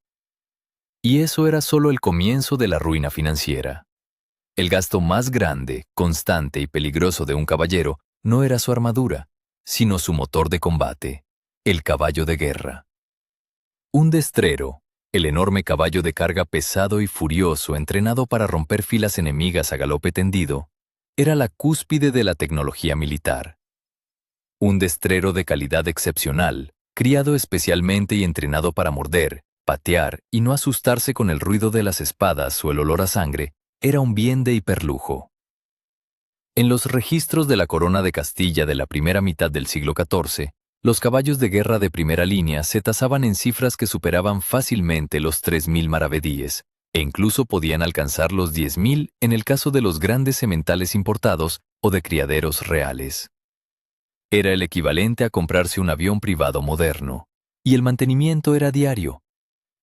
Y eso era solo el comienzo de la ruina financiera. El gasto más grande, constante y peligroso de un caballero no era su armadura, sino su motor de combate, el caballo de guerra. Un destrero, el enorme caballo de carga pesado y furioso entrenado para romper filas enemigas a galope tendido, era la cúspide de la tecnología militar. Un destrero de calidad excepcional, criado especialmente y entrenado para morder, patear y no asustarse con el ruido de las espadas o el olor a sangre, era un bien de hiperlujo. En los registros de la Corona de Castilla de la primera mitad del siglo XIV, los caballos de guerra de primera línea se tasaban en cifras que superaban fácilmente los 3.000 maravedíes, e incluso podían alcanzar los 10.000 en el caso de los grandes sementales importados o de criaderos reales. Era el equivalente a comprarse un avión privado moderno, y el mantenimiento era diario.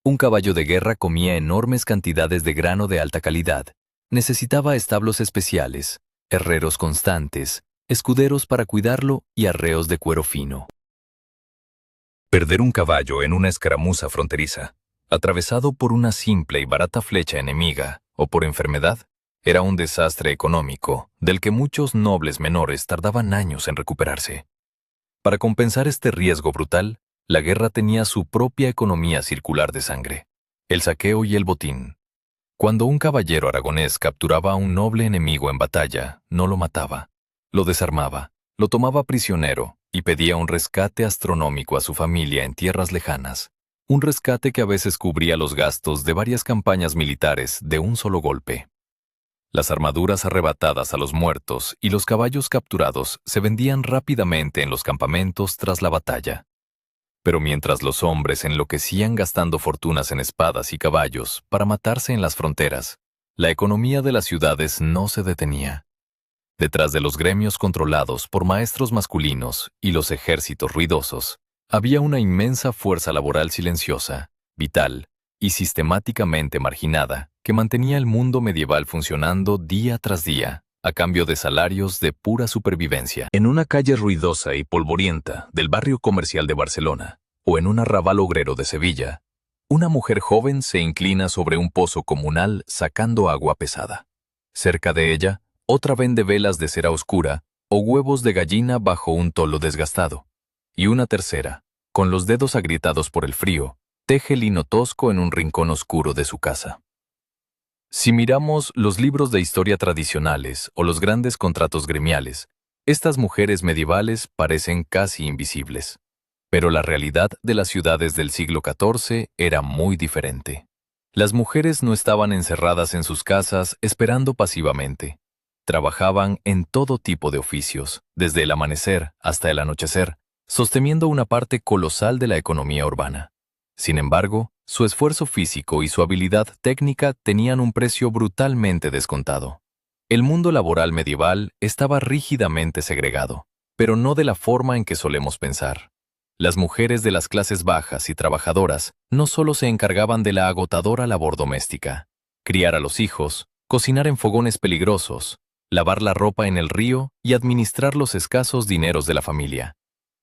Un caballo de guerra comía enormes cantidades de grano de alta calidad, necesitaba establos especiales, herreros constantes, escuderos para cuidarlo y arreos de cuero fino. Perder un caballo en una escaramuza fronteriza, atravesado por una simple y barata flecha enemiga o por enfermedad, era un desastre económico del que muchos nobles menores tardaban años en recuperarse. Para compensar este riesgo brutal, la guerra tenía su propia economía circular de sangre, el saqueo y el botín. Cuando un caballero aragonés capturaba a un noble enemigo en batalla, no lo mataba, lo desarmaba, lo tomaba prisionero y pedía un rescate astronómico a su familia en tierras lejanas, un rescate que a veces cubría los gastos de varias campañas militares de un solo golpe. Las armaduras arrebatadas a los muertos y los caballos capturados se vendían rápidamente en los campamentos tras la batalla. Pero mientras los hombres enloquecían gastando fortunas en espadas y caballos para matarse en las fronteras, la economía de las ciudades no se detenía. Detrás de los gremios controlados por maestros masculinos y los ejércitos ruidosos, había una inmensa fuerza laboral silenciosa, vital y sistemáticamente marginada que mantenía el mundo medieval funcionando día tras día, a cambio de salarios de pura supervivencia. En una calle ruidosa y polvorienta del barrio comercial de Barcelona, o en un arrabal obrero de Sevilla, una mujer joven se inclina sobre un pozo comunal sacando agua pesada. Cerca de ella, otra vende velas de cera oscura o huevos de gallina bajo un tolo desgastado. Y una tercera, con los dedos agrietados por el frío, teje lino tosco en un rincón oscuro de su casa. Si miramos los libros de historia tradicionales o los grandes contratos gremiales, estas mujeres medievales parecen casi invisibles. Pero la realidad de las ciudades del siglo XIV era muy diferente. Las mujeres no estaban encerradas en sus casas esperando pasivamente. Trabajaban en todo tipo de oficios, desde el amanecer hasta el anochecer, sosteniendo una parte colosal de la economía urbana. Sin embargo, su esfuerzo físico y su habilidad técnica tenían un precio brutalmente descontado. El mundo laboral medieval estaba rígidamente segregado, pero no de la forma en que solemos pensar. Las mujeres de las clases bajas y trabajadoras no solo se encargaban de la agotadora labor doméstica, criar a los hijos, cocinar en fogones peligrosos, lavar la ropa en el río y administrar los escasos dineros de la familia,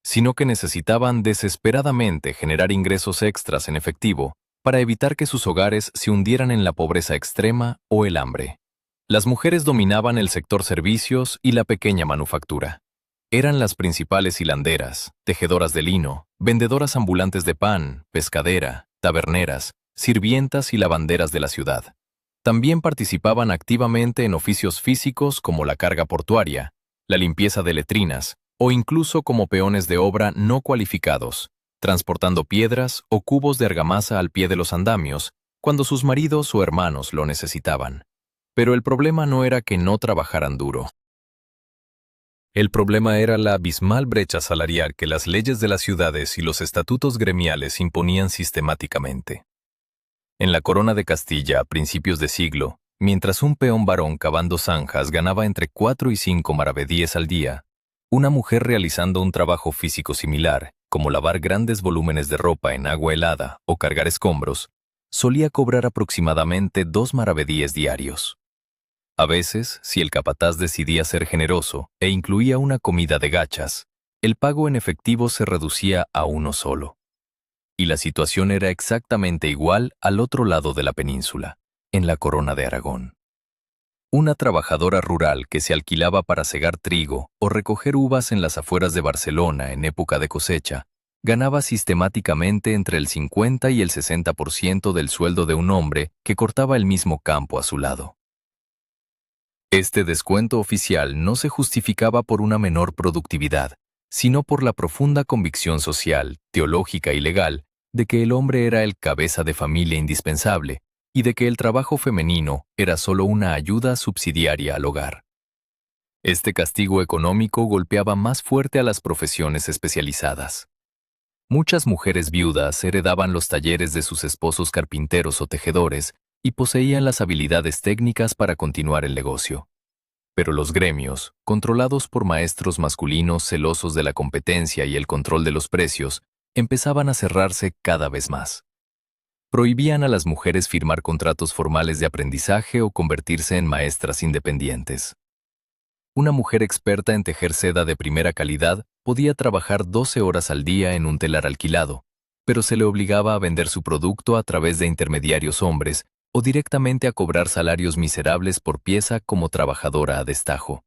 sino que necesitaban desesperadamente generar ingresos extras en efectivo para evitar que sus hogares se hundieran en la pobreza extrema o el hambre. Las mujeres dominaban el sector servicios y la pequeña manufactura. Eran las principales hilanderas, tejedoras de lino, vendedoras ambulantes de pan, pescadera, taberneras, sirvientas y lavanderas de la ciudad. También participaban activamente en oficios físicos como la carga portuaria, la limpieza de letrinas, o incluso como peones de obra no cualificados, transportando piedras o cubos de argamasa al pie de los andamios cuando sus maridos o hermanos lo necesitaban. Pero el problema no era que no trabajaran duro. El problema era la abismal brecha salarial que las leyes de las ciudades y los estatutos gremiales imponían sistemáticamente. En la Corona de Castilla a principios de siglo, mientras un peón varón cavando zanjas ganaba entre 4 y 5 maravedíes al día, una mujer realizando un trabajo físico similar, como lavar grandes volúmenes de ropa en agua helada o cargar escombros, solía cobrar aproximadamente 2 maravedíes diarios. A veces, si el capataz decidía ser generoso e incluía una comida de gachas, el pago en efectivo se reducía a uno solo. Y la situación era exactamente igual al otro lado de la península, en la Corona de Aragón. Una trabajadora rural que se alquilaba para segar trigo o recoger uvas en las afueras de Barcelona en época de cosecha, ganaba sistemáticamente entre el 50 y el 60% del sueldo de un hombre que cortaba el mismo campo a su lado. Este descuento oficial no se justificaba por una menor productividad, sino por la profunda convicción social, teológica y legal de que el hombre era el cabeza de familia indispensable y de que el trabajo femenino era solo una ayuda subsidiaria al hogar. Este castigo económico golpeaba más fuerte a las profesiones especializadas. Muchas mujeres viudas heredaban los talleres de sus esposos carpinteros o tejedores y poseían las habilidades técnicas para continuar el negocio. Pero los gremios, controlados por maestros masculinos celosos de la competencia y el control de los precios, empezaban a cerrarse cada vez más. Prohibían a las mujeres firmar contratos formales de aprendizaje o convertirse en maestras independientes. Una mujer experta en tejer seda de primera calidad podía trabajar 12 horas al día en un telar alquilado, pero se le obligaba a vender su producto a través de intermediarios hombres o directamente a cobrar salarios miserables por pieza como trabajadora a destajo.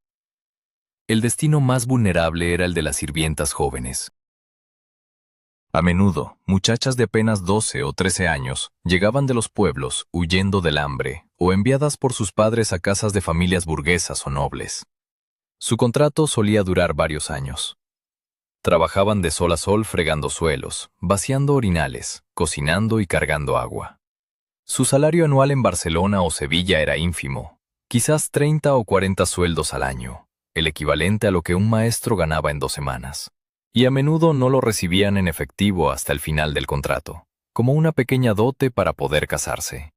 El destino más vulnerable era el de las sirvientas jóvenes. A menudo, muchachas de apenas 12 o 13 años llegaban de los pueblos huyendo del hambre o enviadas por sus padres a casas de familias burguesas o nobles. Su contrato solía durar varios años. Trabajaban de sol a sol fregando suelos, vaciando orinales, cocinando y cargando agua. Su salario anual en Barcelona o Sevilla era ínfimo, quizás 30 o 40 sueldos al año, el equivalente a lo que un maestro ganaba en 2 semanas. Y a menudo no lo recibían en efectivo hasta el final del contrato, como una pequeña dote para poder casarse.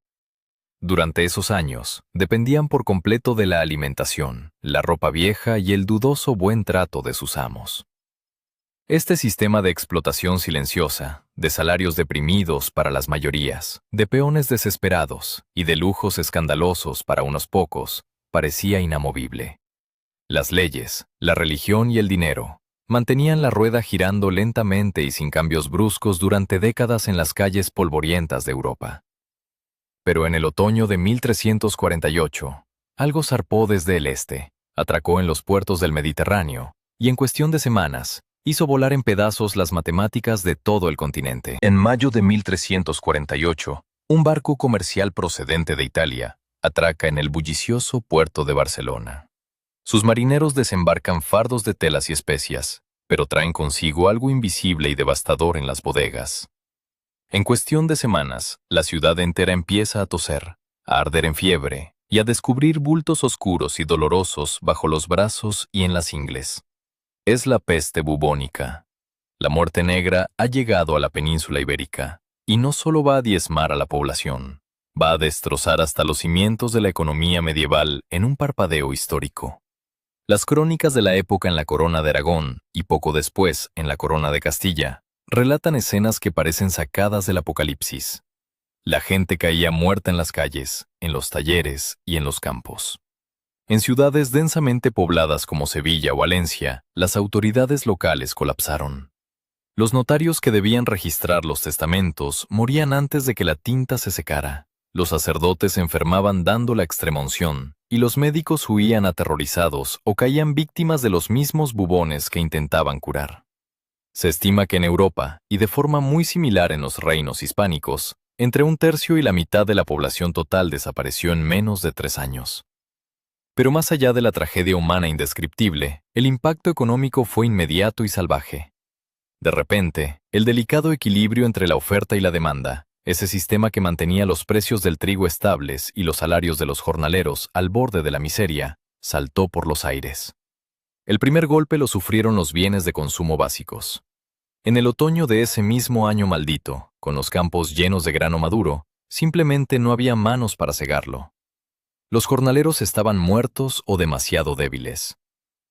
Durante esos años, dependían por completo de la alimentación, la ropa vieja y el dudoso buen trato de sus amos. Este sistema de explotación silenciosa, de salarios deprimidos para las mayorías, de peones desesperados y de lujos escandalosos para unos pocos, parecía inamovible. Las leyes, la religión y el dinero mantenían la rueda girando lentamente y sin cambios bruscos durante décadas en las calles polvorientas de Europa. Pero en el otoño de 1348, algo zarpó desde el este, atracó en los puertos del Mediterráneo y en cuestión de semanas hizo volar en pedazos las matemáticas de todo el continente. En mayo de 1348, un barco comercial procedente de Italia atraca en el bullicioso puerto de Barcelona. Sus marineros desembarcan fardos de telas y especias, pero traen consigo algo invisible y devastador en las bodegas. En cuestión de semanas, la ciudad entera empieza a toser, a arder en fiebre y a descubrir bultos oscuros y dolorosos bajo los brazos y en las ingles. Es la peste bubónica. La muerte negra ha llegado a la península ibérica, y no solo va a diezmar a la población, va a destrozar hasta los cimientos de la economía medieval en un parpadeo histórico. Las crónicas de la época en la Corona de Aragón y poco después en la Corona de Castilla relatan escenas que parecen sacadas del Apocalipsis. La gente caía muerta en las calles, en los talleres y en los campos. En ciudades densamente pobladas como Sevilla o Valencia, las autoridades locales colapsaron. Los notarios que debían registrar los testamentos morían antes de que la tinta se secara. Los sacerdotes se enfermaban dando la extremunción, y los médicos huían aterrorizados o caían víctimas de los mismos bubones que intentaban curar. Se estima que en Europa, y de forma muy similar en los reinos hispánicos, entre 1/3 y la mitad de la población total desapareció en menos de 3 años. Pero más allá de la tragedia humana indescriptible, el impacto económico fue inmediato y salvaje. De repente, el delicado equilibrio entre la oferta y la demanda, ese sistema que mantenía los precios del trigo estables y los salarios de los jornaleros al borde de la miseria, saltó por los aires. El primer golpe lo sufrieron los bienes de consumo básicos. En el otoño de ese mismo año maldito, con los campos llenos de grano maduro, simplemente no había manos para segarlo. Los jornaleros estaban muertos o demasiado débiles.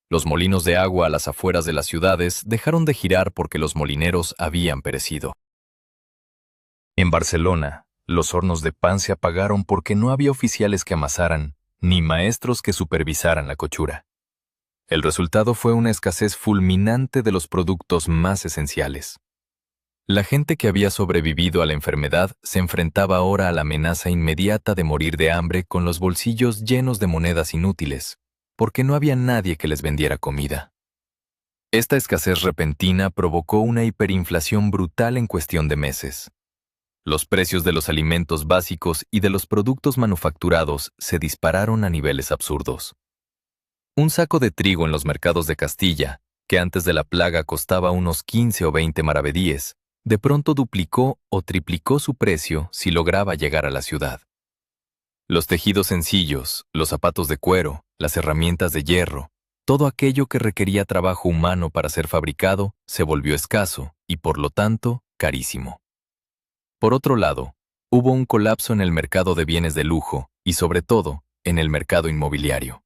Los molinos de agua a las afueras de las ciudades dejaron de girar porque los molineros habían perecido. En Barcelona, los hornos de pan se apagaron porque no había oficiales que amasaran, ni maestros que supervisaran la cochura. El resultado fue una escasez fulminante de los productos más esenciales. La gente que había sobrevivido a la enfermedad se enfrentaba ahora a la amenaza inmediata de morir de hambre con los bolsillos llenos de monedas inútiles, porque no había nadie que les vendiera comida. Esta escasez repentina provocó una hiperinflación brutal en cuestión de meses. Los precios de los alimentos básicos y de los productos manufacturados se dispararon a niveles absurdos. Un saco de trigo en los mercados de Castilla, que antes de la plaga costaba unos 15 o 20 maravedíes, de pronto duplicó o triplicó su precio si lograba llegar a la ciudad. Los tejidos sencillos, los zapatos de cuero, las herramientas de hierro, todo aquello que requería trabajo humano para ser fabricado, se volvió escaso y, por lo tanto, carísimo. Por otro lado, hubo un colapso en el mercado de bienes de lujo y, sobre todo, en el mercado inmobiliario.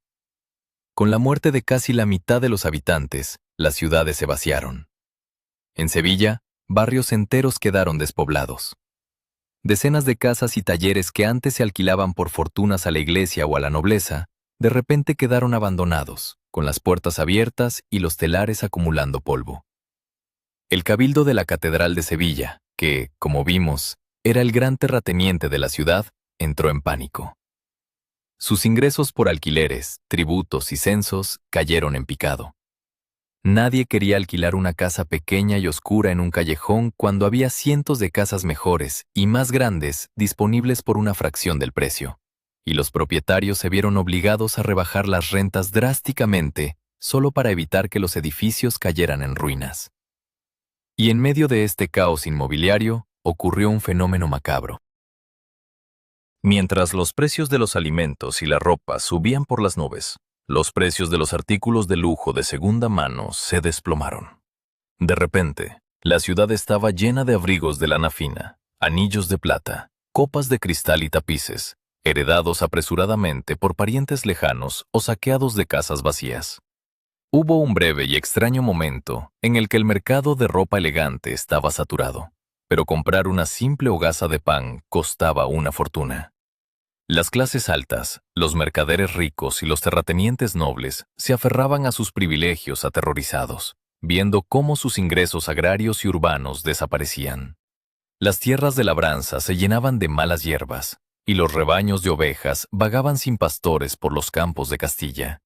Con la muerte de casi la mitad de los habitantes, las ciudades se vaciaron. En Sevilla, barrios enteros quedaron despoblados. Decenas de casas y talleres que antes se alquilaban por fortunas a la iglesia o a la nobleza, de repente quedaron abandonados, con las puertas abiertas y los telares acumulando polvo. El cabildo de la Catedral de Sevilla, que, como vimos, era el gran terrateniente de la ciudad, entró en pánico. Sus ingresos por alquileres, tributos y censos cayeron en picado. Nadie quería alquilar una casa pequeña y oscura en un callejón cuando había cientos de casas mejores y más grandes disponibles por una fracción del precio, y los propietarios se vieron obligados a rebajar las rentas drásticamente solo para evitar que los edificios cayeran en ruinas. Y en medio de este caos inmobiliario ocurrió un fenómeno macabro. Mientras los precios de los alimentos y la ropa subían por las nubes, los precios de los artículos de lujo de segunda mano se desplomaron. De repente, la ciudad estaba llena de abrigos de lana fina, anillos de plata, copas de cristal y tapices, heredados apresuradamente por parientes lejanos o saqueados de casas vacías. Hubo un breve y extraño momento en el que el mercado de ropa elegante estaba saturado, pero comprar una simple hogaza de pan costaba una fortuna. Las clases altas, los mercaderes ricos y los terratenientes nobles se aferraban a sus privilegios aterrorizados, viendo cómo sus ingresos agrarios y urbanos desaparecían. Las tierras de labranza se llenaban de malas hierbas, y los rebaños de ovejas vagaban sin pastores por los campos de Castilla.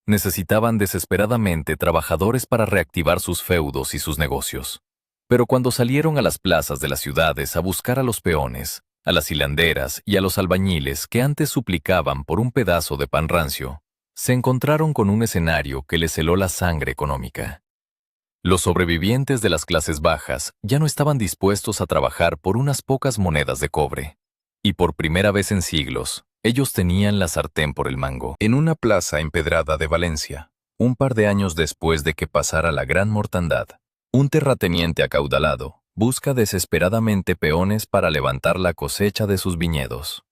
Necesitaban desesperadamente trabajadores para reactivar sus feudos y sus negocios. Pero cuando salieron a las plazas de las ciudades a buscar a los peones, a las hilanderas y a los albañiles que antes suplicaban por un pedazo de pan rancio, se encontraron con un escenario que les heló la sangre económica. Los sobrevivientes de las clases bajas ya no estaban dispuestos a trabajar por unas pocas monedas de cobre. Y por primera vez en siglos, ellos tenían la sartén por el mango. En una plaza empedrada de Valencia, un par de años después de que pasara la gran mortandad, un terrateniente acaudalado busca desesperadamente peones para levantar la cosecha de sus viñedos.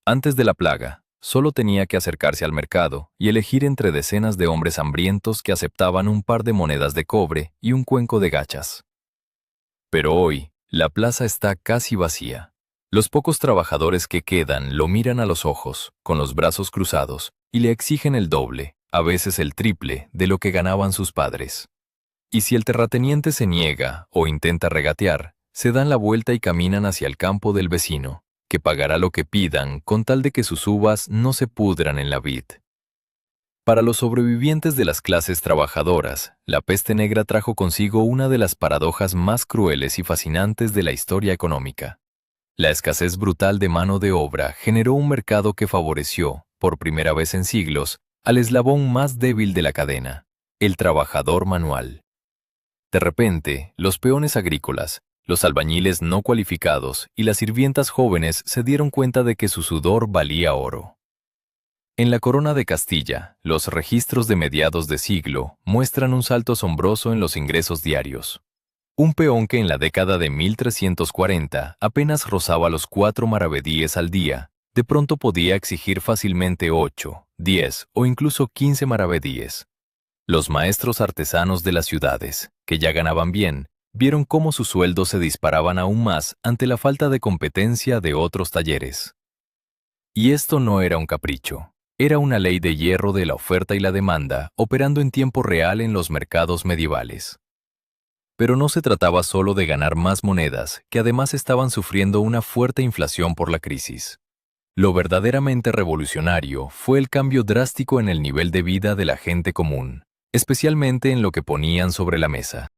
Antes de la plaga, solo tenía que acercarse al mercado y elegir entre decenas de hombres hambrientos que aceptaban un par de monedas de cobre y un cuenco de gachas. Pero hoy, la plaza está casi vacía. Los pocos trabajadores que quedan lo miran a los ojos, con los brazos cruzados, y le exigen el doble, a veces el triple, de lo que ganaban sus padres. Y si el terrateniente se niega o intenta regatear, se dan la vuelta y caminan hacia el campo del vecino, que pagará lo que pidan con tal de que sus uvas no se pudran en la vid. Para los sobrevivientes de las clases trabajadoras, la peste negra trajo consigo una de las paradojas más crueles y fascinantes de la historia económica. La escasez brutal de mano de obra generó un mercado que favoreció, por primera vez en siglos, al eslabón más débil de la cadena, el trabajador manual. De repente, los peones agrícolas, los albañiles no cualificados y las sirvientas jóvenes se dieron cuenta de que su sudor valía oro. En la Corona de Castilla, los registros de mediados de siglo muestran un salto asombroso en los ingresos diarios. Un peón que en la década de 1340 apenas rozaba los 4 maravedíes al día, de pronto podía exigir fácilmente 8, 10 o incluso 15 maravedíes. Los maestros artesanos de las ciudades, que ya ganaban bien, vieron cómo sus sueldos se disparaban aún más ante la falta de competencia de otros talleres. Y esto no era un capricho, era una ley de hierro de la oferta y la demanda operando en tiempo real en los mercados medievales. Pero no se trataba solo de ganar más monedas, que además estaban sufriendo una fuerte inflación por la crisis. Lo verdaderamente revolucionario fue el cambio drástico en el nivel de vida de la gente común, especialmente en lo que ponían sobre la mesa.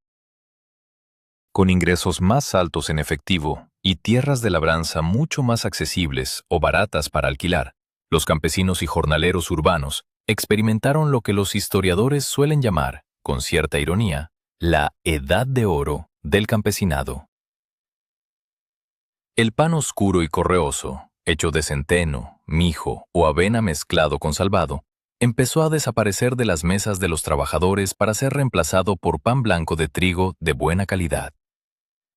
Con ingresos más altos en efectivo y tierras de labranza mucho más accesibles o baratas para alquilar, los campesinos y jornaleros urbanos experimentaron lo que los historiadores suelen llamar, con cierta ironía, la Edad de Oro del campesinado. El pan oscuro y correoso, hecho de centeno, mijo o avena mezclado con salvado, empezó a desaparecer de las mesas de los trabajadores para ser reemplazado por pan blanco de trigo de buena calidad.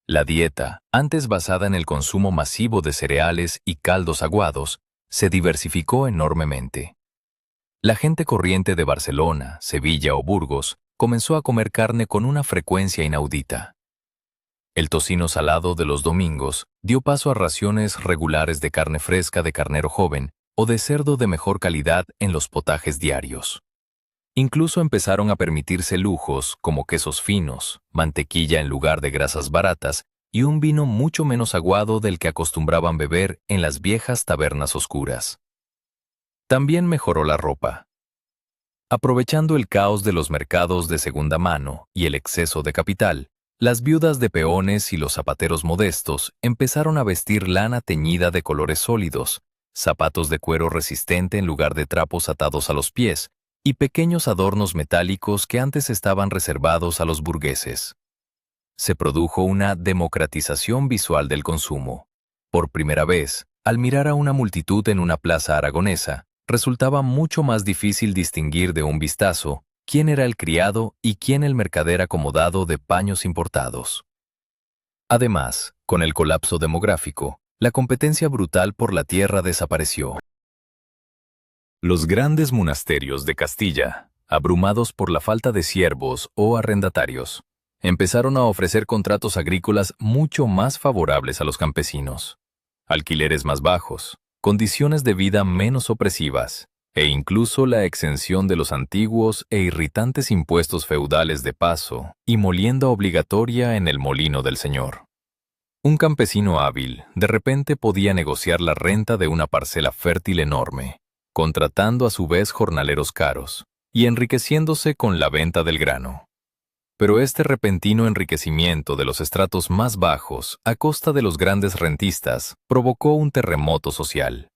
La dieta, antes basada en el consumo masivo de cereales y caldos aguados, se diversificó enormemente. La gente corriente de Barcelona, Sevilla o Burgos comenzó a comer carne con una frecuencia inaudita. El tocino salado de los domingos dio paso a raciones regulares de carne fresca de carnero joven o de cerdo de mejor calidad en los potajes diarios. Incluso empezaron a permitirse lujos como quesos finos, mantequilla en lugar de grasas baratas y un vino mucho menos aguado del que acostumbraban beber en las viejas tabernas oscuras. También mejoró la ropa. Aprovechando el caos de los mercados de segunda mano y el exceso de capital, las viudas de peones y los zapateros modestos empezaron a vestir lana teñida de colores sólidos, zapatos de cuero resistente en lugar de trapos atados a los pies, y pequeños adornos metálicos que antes estaban reservados a los burgueses. Se produjo una democratización visual del consumo. Por primera vez, al mirar a una multitud en una plaza aragonesa, resultaba mucho más difícil distinguir de un vistazo quién era el criado y quién el mercader acomodado de paños importados. Además, con el colapso demográfico, la competencia brutal por la tierra desapareció. Los grandes monasterios de Castilla, abrumados por la falta de siervos o arrendatarios, empezaron a ofrecer contratos agrícolas mucho más favorables a los campesinos, alquileres más bajos, condiciones de vida menos opresivas, e incluso la exención de los antiguos e irritantes impuestos feudales de paso y molienda obligatoria en el molino del señor. Un campesino hábil de repente podía negociar la renta de una parcela fértil enorme, contratando a su vez jornaleros caros y enriqueciéndose con la venta del grano. Pero este repentino enriquecimiento de los estratos más bajos a costa de los grandes rentistas provocó un terremoto social.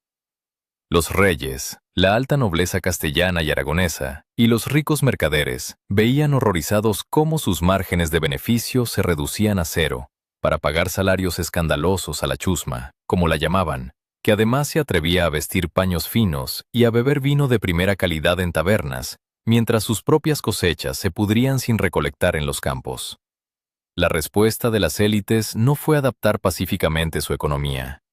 Los reyes, la alta nobleza castellana y aragonesa, y los ricos mercaderes veían horrorizados cómo sus márgenes de beneficio se reducían a cero para pagar salarios escandalosos a la chusma, como la llamaban, que además se atrevía a vestir paños finos y a beber vino de primera calidad en tabernas, mientras sus propias cosechas se pudrían sin recolectar en los campos. La respuesta de las élites no fue adaptar pacíficamente su economía.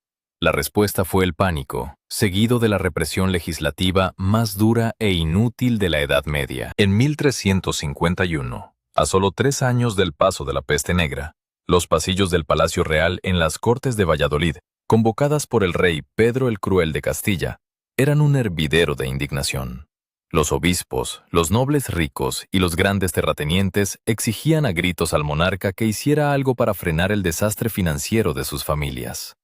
La respuesta fue el pánico, seguido de la represión legislativa más dura e inútil de la Edad Media. En 1351, a solo 3 años del paso de la peste negra, los pasillos del Palacio Real en las Cortes de Valladolid, convocadas por el rey Pedro el Cruel de Castilla, eran un hervidero de indignación. Los obispos, los nobles ricos y los grandes terratenientes exigían a gritos al monarca que hiciera algo para frenar el desastre financiero de sus familias.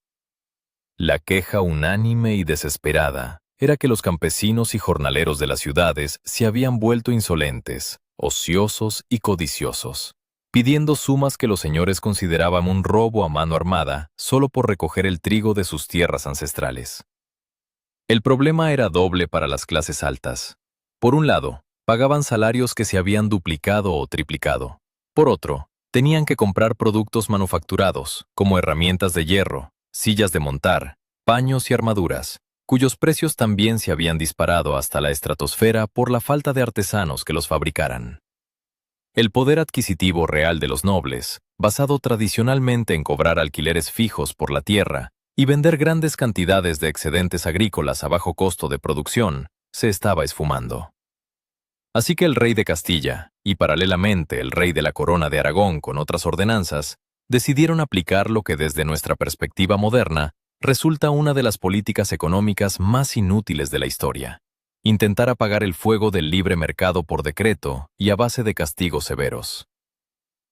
La queja unánime y desesperada era que los campesinos y jornaleros de las ciudades se habían vuelto insolentes, ociosos y codiciosos, pidiendo sumas que los señores consideraban un robo a mano armada solo por recoger el trigo de sus tierras ancestrales. El problema era doble para las clases altas. Por un lado, pagaban salarios que se habían duplicado o triplicado. Por otro, tenían que comprar productos manufacturados, como herramientas de hierro, sillas de montar, paños y armaduras, cuyos precios también se habían disparado hasta la estratosfera por la falta de artesanos que los fabricaran. El poder adquisitivo real de los nobles, basado tradicionalmente en cobrar alquileres fijos por la tierra y vender grandes cantidades de excedentes agrícolas a bajo costo de producción, se estaba esfumando. Así que el rey de Castilla, y paralelamente el rey de la Corona de Aragón con otras ordenanzas, decidieron aplicar lo que desde nuestra perspectiva moderna resulta una de las políticas económicas más inútiles de la historia: intentar apagar el fuego del libre mercado por decreto y a base de castigos severos.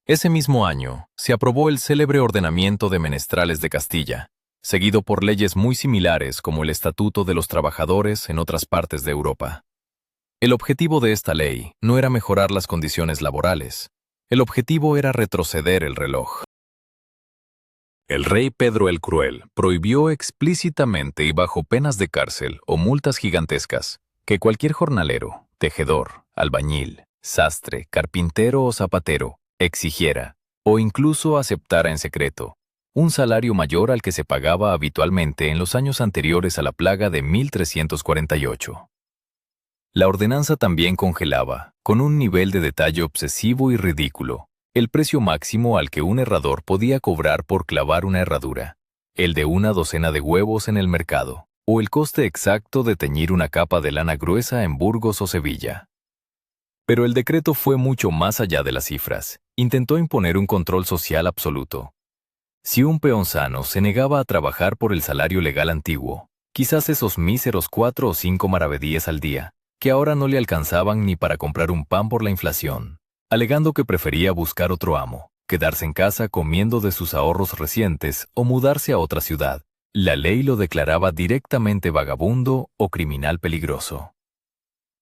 Ese mismo año se aprobó el célebre Ordenamiento de Menestrales de Castilla, seguido por leyes muy similares como el Estatuto de los Trabajadores en otras partes de Europa. El objetivo de esta ley no era mejorar las condiciones laborales, el objetivo era retroceder el reloj. El rey Pedro el Cruel prohibió explícitamente y bajo penas de cárcel o multas gigantescas que cualquier jornalero, tejedor, albañil, sastre, carpintero o zapatero exigiera, o incluso aceptara en secreto, un salario mayor al que se pagaba habitualmente en los años anteriores a la plaga de 1348. La ordenanza también congelaba, con un nivel de detalle obsesivo y ridículo, el precio máximo al que un herrador podía cobrar por clavar una herradura, el de una docena de huevos en el mercado, o el coste exacto de teñir una capa de lana gruesa en Burgos o Sevilla. Pero el decreto fue mucho más allá de las cifras. Intentó imponer un control social absoluto. Si un peón sano se negaba a trabajar por el salario legal antiguo, quizás esos míseros 4 o 5 maravedíes al día, que ahora no le alcanzaban ni para comprar un pan por la inflación, alegando que prefería buscar otro amo, quedarse en casa comiendo de sus ahorros recientes o mudarse a otra ciudad. La ley lo declaraba directamente vagabundo o criminal peligroso.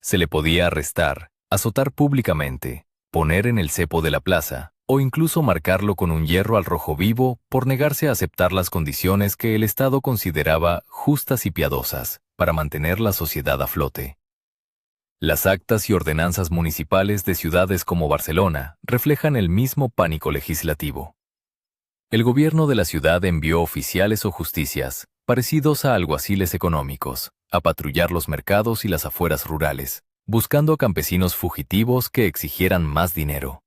Se le podía arrestar, azotar públicamente, poner en el cepo de la plaza, o incluso marcarlo con un hierro al rojo vivo por negarse a aceptar las condiciones que el Estado consideraba justas y piadosas para mantener la sociedad a flote. Las actas y ordenanzas municipales de ciudades como Barcelona reflejan el mismo pánico legislativo. El gobierno de la ciudad envió oficiales o justicias, parecidos a alguaciles económicos, a patrullar los mercados y las afueras rurales, buscando a campesinos fugitivos que exigieran más dinero.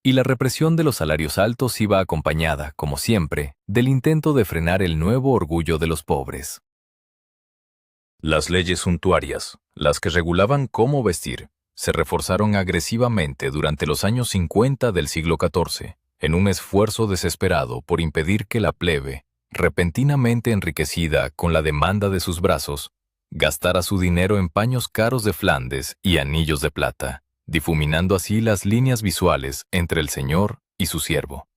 Y la represión de los salarios altos iba acompañada, como siempre, del intento de frenar el nuevo orgullo de los pobres. Las leyes suntuarias, las que regulaban cómo vestir, se reforzaron agresivamente durante los años 50 del siglo XIV, en un esfuerzo desesperado por impedir que la plebe, repentinamente enriquecida con la demanda de sus brazos, gastara su dinero en paños caros de Flandes y anillos de plata, difuminando así las líneas visuales entre el señor y su siervo.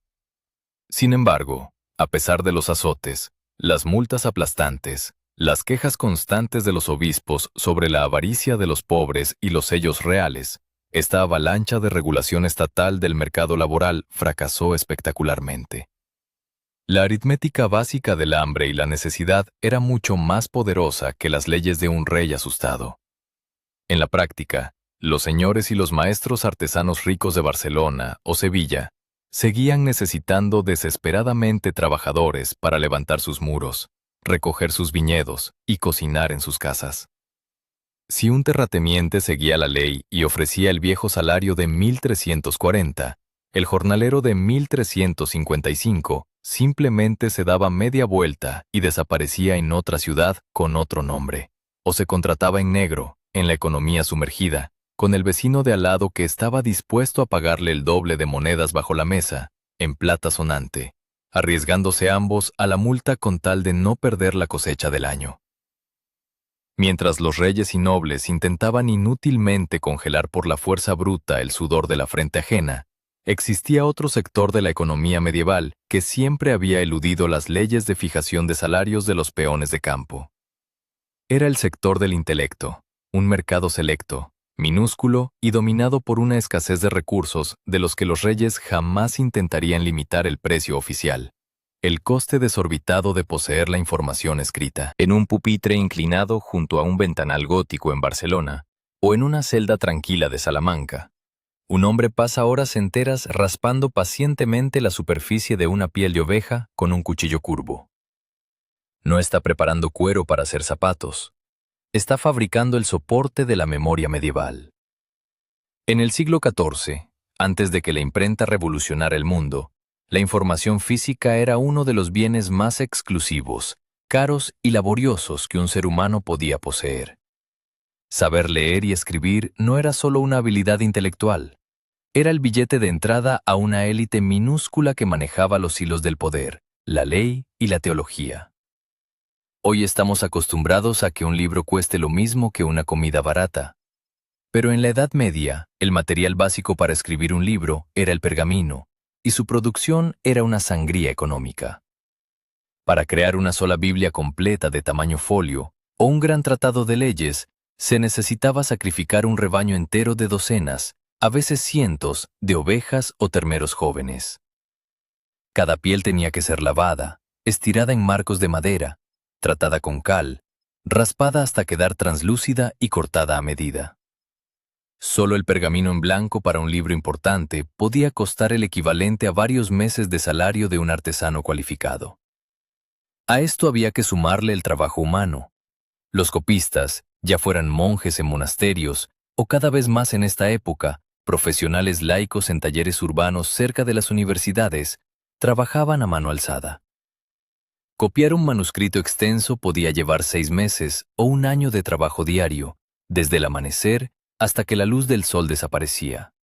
Sin embargo, a pesar de los azotes, las multas aplastantes, las quejas constantes de los obispos sobre la avaricia de los pobres y los sellos reales, esta avalancha de regulación estatal del mercado laboral fracasó espectacularmente. La aritmética básica del hambre y la necesidad era mucho más poderosa que las leyes de un rey asustado. En la práctica, los señores y los maestros artesanos ricos de Barcelona o Sevilla seguían necesitando desesperadamente trabajadores para levantar sus muros, recoger sus viñedos y cocinar en sus casas. Si un terrateniente seguía la ley y ofrecía el viejo salario de 1.340, el jornalero de 1.355 simplemente se daba media vuelta y desaparecía en otra ciudad con otro nombre, o se contrataba en negro, en la economía sumergida, con el vecino de al lado que estaba dispuesto a pagarle el doble de monedas bajo la mesa, en plata sonante, arriesgándose ambos a la multa con tal de no perder la cosecha del año. Mientras los reyes y nobles intentaban inútilmente congelar por la fuerza bruta el sudor de la frente ajena, existía otro sector de la economía medieval que siempre había eludido las leyes de fijación de salarios de los peones de campo. Era el sector del intelecto, un mercado selecto, minúsculo y dominado por una escasez de recursos de los que los reyes jamás intentarían limitar el precio oficial. El coste desorbitado de poseer la información escrita en un pupitre inclinado junto a un ventanal gótico en Barcelona o en una celda tranquila de Salamanca. Un hombre pasa horas enteras raspando pacientemente la superficie de una piel de oveja con un cuchillo curvo. No está preparando cuero para hacer zapatos. Está fabricando el soporte de la memoria medieval. En el siglo XIV, antes de que la imprenta revolucionara el mundo, la información física era uno de los bienes más exclusivos, caros y laboriosos que un ser humano podía poseer. Saber leer y escribir no era solo una habilidad intelectual, era el billete de entrada a una élite minúscula que manejaba los hilos del poder, la ley y la teología. Hoy estamos acostumbrados a que un libro cueste lo mismo que una comida barata. Pero en la Edad Media, el material básico para escribir un libro era el pergamino, y su producción era una sangría económica. Para crear una sola Biblia completa de tamaño folio o un gran tratado de leyes, se necesitaba sacrificar un rebaño entero de docenas, a veces cientos, de ovejas o terneros jóvenes. Cada piel tenía que ser lavada, estirada en marcos de madera, tratada con cal, raspada hasta quedar translúcida y cortada a medida. Solo el pergamino en blanco para un libro importante podía costar el equivalente a varios meses de salario de un artesano cualificado. A esto había que sumarle el trabajo humano. Los copistas, ya fueran monjes en monasterios o cada vez más en esta época, profesionales laicos en talleres urbanos cerca de las universidades, trabajaban a mano alzada. Copiar un manuscrito extenso podía llevar 6 meses o un año de trabajo diario, desde el amanecer hasta que la luz del sol desaparecía.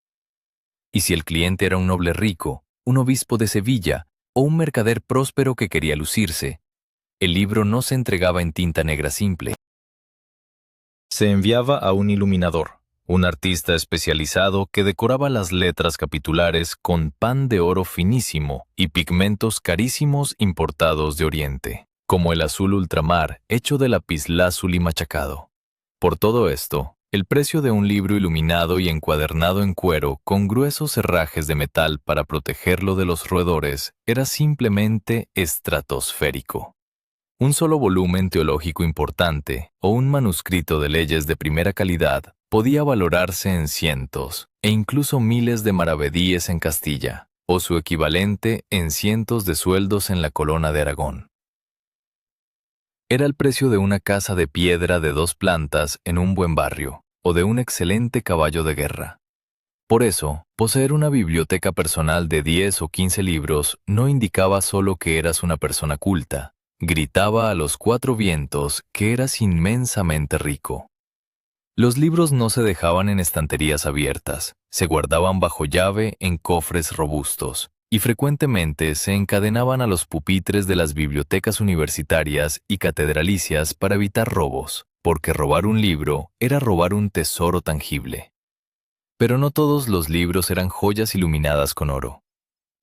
Y si el cliente era un noble rico, un obispo de Sevilla o un mercader próspero que quería lucirse, El libro no se entregaba en tinta negra simple. Se enviaba a un iluminador, un artista especializado que decoraba las letras capitulares con pan de oro finísimo y pigmentos carísimos importados de Oriente, como el azul ultramar hecho de lapislázuli machacado. Por todo esto, el precio de un libro iluminado y encuadernado en cuero con gruesos herrajes de metal para protegerlo de los roedores era simplemente estratosférico. Un solo volumen teológico importante o un manuscrito de leyes de primera calidad podía valorarse en cientos e incluso miles de maravedíes en Castilla, o su equivalente en cientos de sueldos en la Corona de Aragón. Era el precio de una casa de piedra de 2 plantas en un buen barrio, o de un excelente caballo de guerra. Por eso, poseer una biblioteca personal de 10 o 15 libros no indicaba solo que eras una persona culta, gritaba a los 4 vientos que eras inmensamente rico. Los libros no se dejaban en estanterías abiertas, se guardaban bajo llave en cofres robustos, y frecuentemente se encadenaban a los pupitres de las bibliotecas universitarias y catedralicias para evitar robos, porque robar un libro era robar un tesoro tangible. Pero no todos los libros eran joyas iluminadas con oro.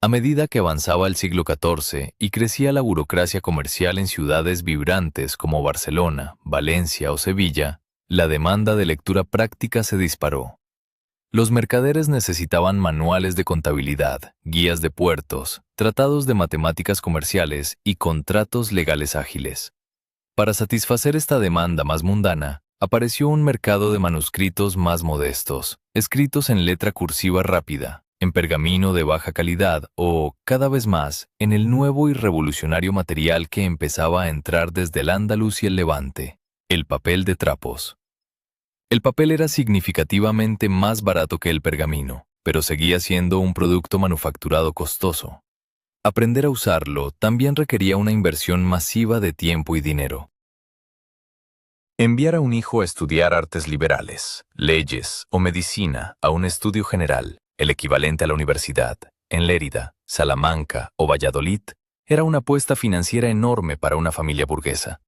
A medida que avanzaba el siglo XIV y crecía la burocracia comercial en ciudades vibrantes como Barcelona, Valencia o Sevilla, la demanda de lectura práctica se disparó. Los mercaderes necesitaban manuales de contabilidad, guías de puertos, tratados de matemáticas comerciales y contratos legales ágiles. Para satisfacer esta demanda más mundana, apareció un mercado de manuscritos más modestos, escritos en letra cursiva rápida, en pergamino de baja calidad o, cada vez más, en el nuevo y revolucionario material que empezaba a entrar desde el Andaluz y el Levante, el papel de trapos. El papel era significativamente más barato que el pergamino, pero seguía siendo un producto manufacturado costoso. Aprender a usarlo también requería una inversión masiva de tiempo y dinero. Enviar a un hijo a estudiar artes liberales, leyes o medicina a un estudio general, el equivalente a la universidad, en Lérida, Salamanca o Valladolid, era una apuesta financiera enorme para una familia burguesa.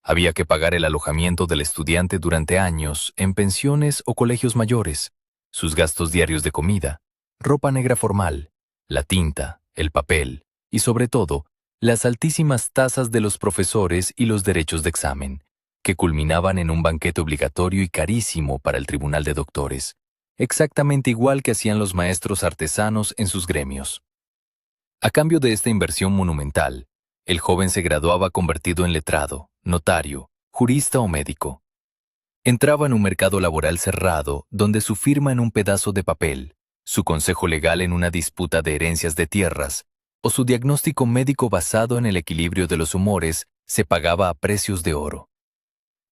Había que pagar el alojamiento del estudiante durante años en pensiones o colegios mayores, sus gastos diarios de comida, ropa negra formal, la tinta, el papel y, sobre todo, las altísimas tasas de los profesores y los derechos de examen, que culminaban en un banquete obligatorio y carísimo para el Tribunal de Doctores, exactamente igual que hacían los maestros artesanos en sus gremios. A cambio de esta inversión monumental, el joven se graduaba convertido en letrado, notario, jurista o médico. Entraba en un mercado laboral cerrado donde su firma en un pedazo de papel, su consejo legal en una disputa de herencias de tierras o su diagnóstico médico basado en el equilibrio de los humores se pagaba a precios de oro.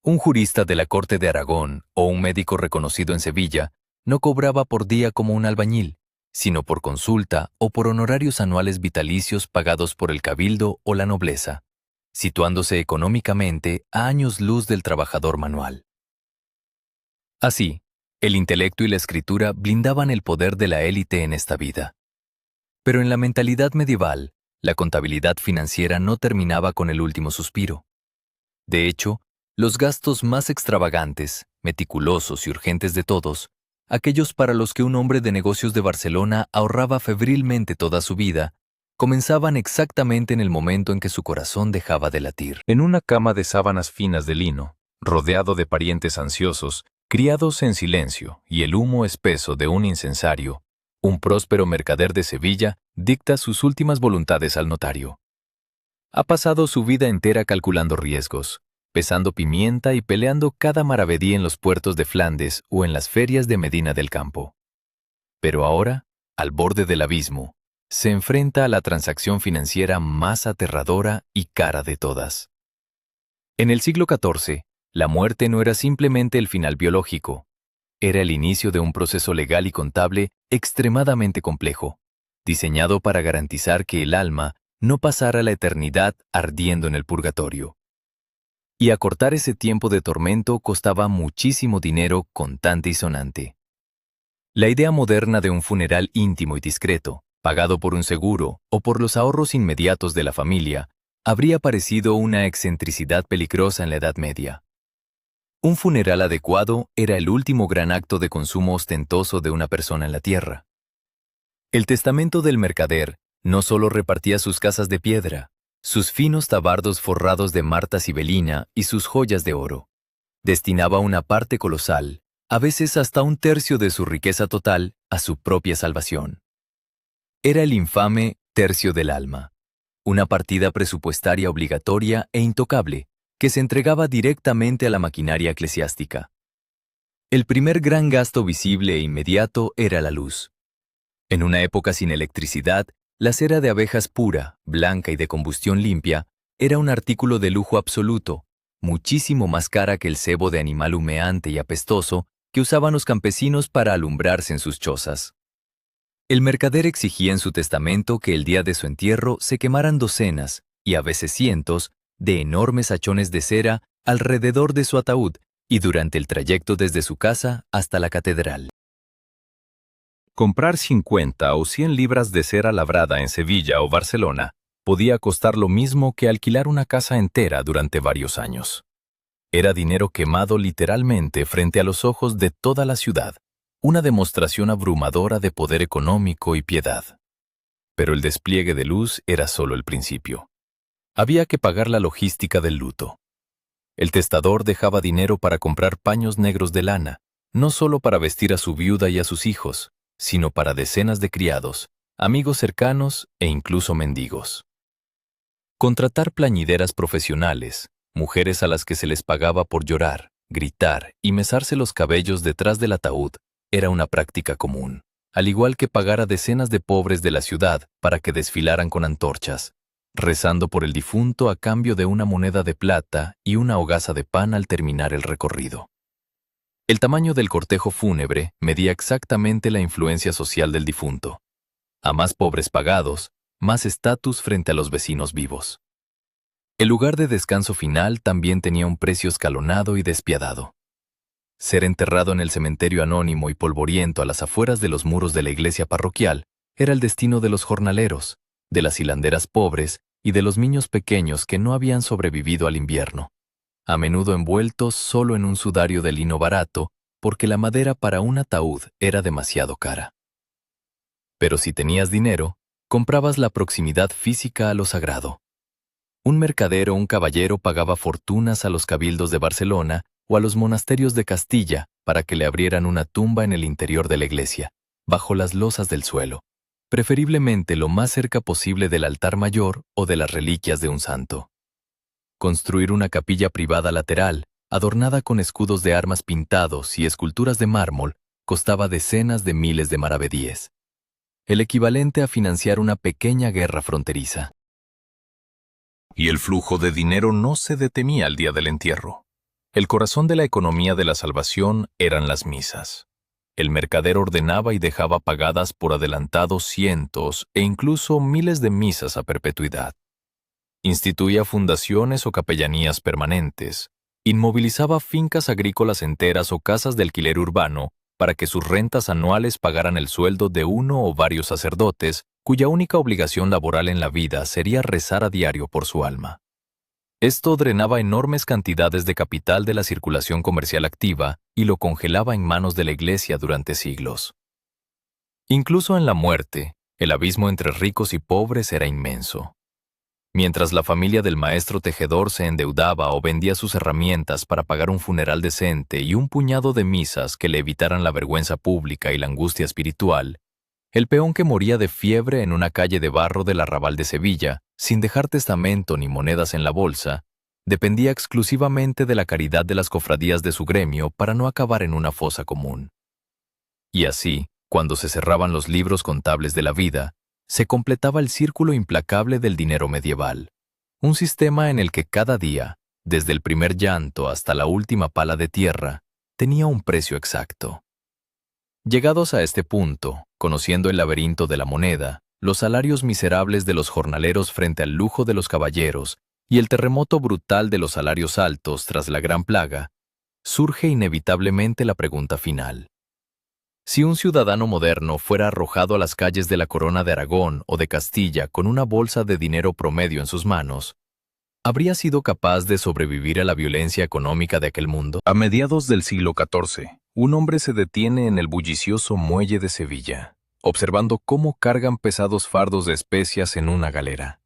Un jurista de la Corte de Aragón o un médico reconocido en Sevilla no cobraba por día como un albañil, sino por consulta o por honorarios anuales vitalicios pagados por el cabildo o la nobleza, situándose económicamente a años luz del trabajador manual. Así, el intelecto y la escritura blindaban el poder de la élite en esta vida. Pero en la mentalidad medieval, la contabilidad financiera no terminaba con el último suspiro. De hecho, los gastos más extravagantes, meticulosos y urgentes de todos, aquellos para los que un hombre de negocios de Barcelona ahorraba febrilmente toda su vida, comenzaban exactamente en el momento en que su corazón dejaba de latir. En una cama de sábanas finas de lino, rodeado de parientes ansiosos, criados en silencio y el humo espeso de un incensario, un próspero mercader de Sevilla dicta sus últimas voluntades al notario. Ha pasado su vida entera calculando riesgos, pesando pimienta y peleando cada maravedí en los puertos de Flandes o en las ferias de Medina del Campo. Pero ahora, al borde del abismo, se enfrenta a la transacción financiera más aterradora y cara de todas. En el siglo XIV, la muerte no era simplemente el final biológico, era el inicio de un proceso legal y contable extremadamente complejo, diseñado para garantizar que el alma no pasara la eternidad ardiendo en el purgatorio. Y acortar ese tiempo de tormento costaba muchísimo dinero contante y sonante. La idea moderna de un funeral íntimo y discreto, pagado por un seguro o por los ahorros inmediatos de la familia, habría parecido una excentricidad peligrosa en la Edad Media. Un funeral adecuado era el último gran acto de consumo ostentoso de una persona en la tierra. El testamento del mercader no solo repartía sus casas de piedra, sus finos tabardos forrados de marta sibelina y sus joyas de oro. Destinaba una parte colosal, a veces hasta un tercio de su riqueza total, a su propia salvación. Era el infame tercio del alma, una partida presupuestaria obligatoria e intocable que se entregaba directamente a la maquinaria eclesiástica. El primer gran gasto visible e inmediato era la luz. En una época sin electricidad, la cera de abejas pura, blanca y de combustión limpia era un artículo de lujo absoluto, muchísimo más cara que el sebo de animal humeante y apestoso que usaban los campesinos para alumbrarse en sus chozas. El mercader exigía en su testamento que el día de su entierro se quemaran docenas, y a veces cientos, de enormes hachones de cera alrededor de su ataúd y durante el trayecto desde su casa hasta la catedral. Comprar 50 o 100 libras de cera labrada en Sevilla o Barcelona podía costar lo mismo que alquilar una casa entera durante varios años. Era dinero quemado literalmente frente a los ojos de toda la ciudad, una demostración abrumadora de poder económico y piedad. Pero el despliegue de luz era solo el principio. Había que pagar la logística del luto. El testador dejaba dinero para comprar paños negros de lana, no solo para vestir a su viuda y a sus hijos, sino para decenas de criados, amigos cercanos e incluso mendigos. Contratar plañideras profesionales, mujeres a las que se les pagaba por llorar, gritar y mesarse los cabellos detrás del ataúd, era una práctica común, al igual que pagar a decenas de pobres de la ciudad para que desfilaran con antorchas, rezando por el difunto a cambio de una moneda de plata y una hogaza de pan al terminar el recorrido. El tamaño del cortejo fúnebre medía exactamente la influencia social del difunto. A más pobres pagados, más estatus frente a los vecinos vivos. El lugar de descanso final también tenía un precio escalonado y despiadado. Ser enterrado en el cementerio anónimo y polvoriento a las afueras de los muros de la iglesia parroquial era el destino de los jornaleros, de las hilanderas pobres y de los niños pequeños que no habían sobrevivido al invierno, a menudo envueltos solo en un sudario de lino barato porque la madera para un ataúd era demasiado cara. Pero si tenías dinero, comprabas la proximidad física a lo sagrado. Un mercader o un caballero pagaba fortunas a los cabildos de Barcelona o a los monasterios de Castilla para que le abrieran una tumba en el interior de la iglesia, bajo las losas del suelo, preferiblemente lo más cerca posible del altar mayor o de las reliquias de un santo. Construir una capilla privada lateral, adornada con escudos de armas pintados y esculturas de mármol, costaba decenas de miles de maravedíes, el equivalente a financiar una pequeña guerra fronteriza. Y el flujo de dinero no se detenía al día del entierro. El corazón de la economía de la salvación eran las misas. El mercader ordenaba y dejaba pagadas por adelantado cientos e incluso miles de misas a perpetuidad. Instituía fundaciones o capellanías permanentes, inmovilizaba fincas agrícolas enteras o casas de alquiler urbano para que sus rentas anuales pagaran el sueldo de uno o varios sacerdotes cuya única obligación laboral en la vida sería rezar a diario por su alma. Esto drenaba enormes cantidades de capital de la circulación comercial activa y lo congelaba en manos de la Iglesia durante siglos. Incluso en la muerte, el abismo entre ricos y pobres era inmenso. Mientras la familia del maestro tejedor se endeudaba o vendía sus herramientas para pagar un funeral decente y un puñado de misas que le evitaran la vergüenza pública y la angustia espiritual, el peón que moría de fiebre en una calle de barro del arrabal de Sevilla, sin dejar testamento ni monedas en la bolsa, dependía exclusivamente de la caridad de las cofradías de su gremio para no acabar en una fosa común. Y así, cuando se cerraban los libros contables de la vida, se completaba el círculo implacable del dinero medieval, un sistema en el que cada día, desde el primer llanto hasta la última pala de tierra, tenía un precio exacto. Llegados a este punto, conociendo el laberinto de la moneda, los salarios miserables de los jornaleros frente al lujo de los caballeros y el terremoto brutal de los salarios altos tras la Gran Plaga, surge inevitablemente la pregunta final. Si un ciudadano moderno fuera arrojado a las calles de la Corona de Aragón o de Castilla con una bolsa de dinero promedio en sus manos, ¿habría sido capaz de sobrevivir a la violencia económica de aquel mundo? A mediados del siglo XIV, un hombre se detiene en el bullicioso muelle de Sevilla, observando cómo cargan pesados fardos de especias en una galera.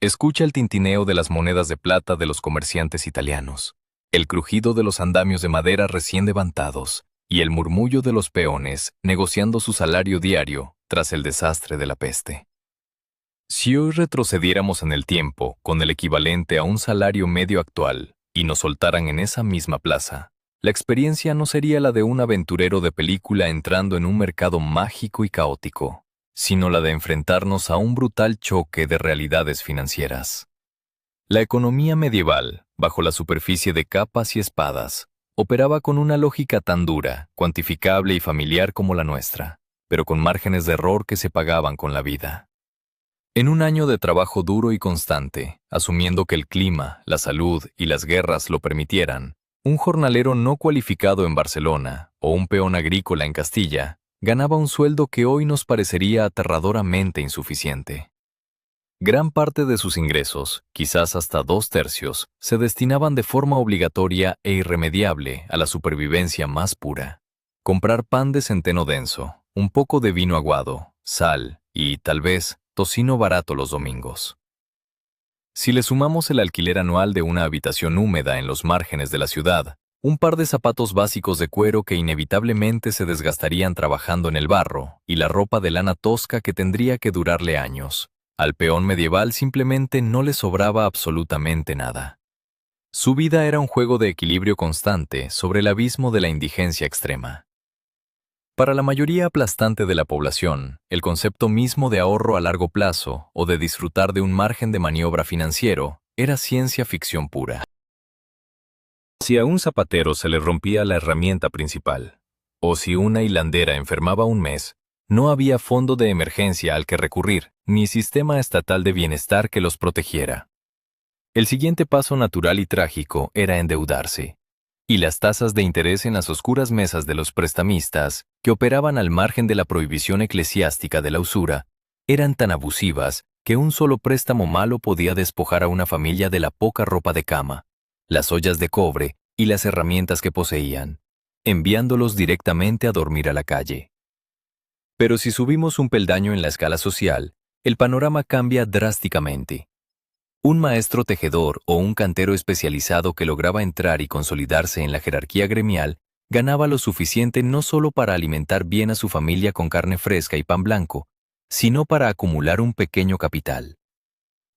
Escucha el tintineo de las monedas de plata de los comerciantes italianos, el crujido de los andamios de madera recién levantados y el murmullo de los peones negociando su salario diario tras el desastre de la peste. Si hoy retrocediéramos en el tiempo con el equivalente a un salario medio actual y nos soltaran en esa misma plaza, la experiencia no sería la de un aventurero de película entrando en un mercado mágico y caótico, sino la de enfrentarnos a un brutal choque de realidades financieras. La economía medieval, bajo la superficie de capas y espadas, operaba con una lógica tan dura, cuantificable y familiar como la nuestra, pero con márgenes de error que se pagaban con la vida. En un año de trabajo duro y constante, asumiendo que el clima, la salud y las guerras lo permitieran, un jornalero no cualificado en Barcelona o un peón agrícola en Castilla ganaba un sueldo que hoy nos parecería aterradoramente insuficiente. Gran parte de sus ingresos, quizás hasta 2/3, se destinaban de forma obligatoria e irremediable a la supervivencia más pura. Comprar pan de centeno denso, un poco de vino aguado, sal y, tal vez, tocino barato los domingos. Si le sumamos el alquiler anual de una habitación húmeda en los márgenes de la ciudad, un par de zapatos básicos de cuero que inevitablemente se desgastarían trabajando en el barro y la ropa de lana tosca que tendría que durarle años, al peón medieval simplemente no le sobraba absolutamente nada. Su vida era un juego de equilibrio constante sobre el abismo de la indigencia extrema. Para la mayoría aplastante de la población, el concepto mismo de ahorro a largo plazo o de disfrutar de un margen de maniobra financiero era ciencia ficción pura. Si a un zapatero se le rompía la herramienta principal, o si una hilandera enfermaba un mes, no había fondo de emergencia al que recurrir, ni sistema estatal de bienestar que los protegiera. El siguiente paso natural y trágico era endeudarse, y las tasas de interés en las oscuras mesas de los prestamistas, que operaban al margen de la prohibición eclesiástica de la usura, eran tan abusivas que un solo préstamo malo podía despojar a una familia de la poca ropa de cama, las ollas de cobre y las herramientas que poseían, enviándolos directamente a dormir a la calle. Pero si subimos un peldaño en la escala social, el panorama cambia drásticamente. Un maestro tejedor o un cantero especializado que lograba entrar y consolidarse en la jerarquía gremial ganaba lo suficiente no solo para alimentar bien a su familia con carne fresca y pan blanco, sino para acumular un pequeño capital.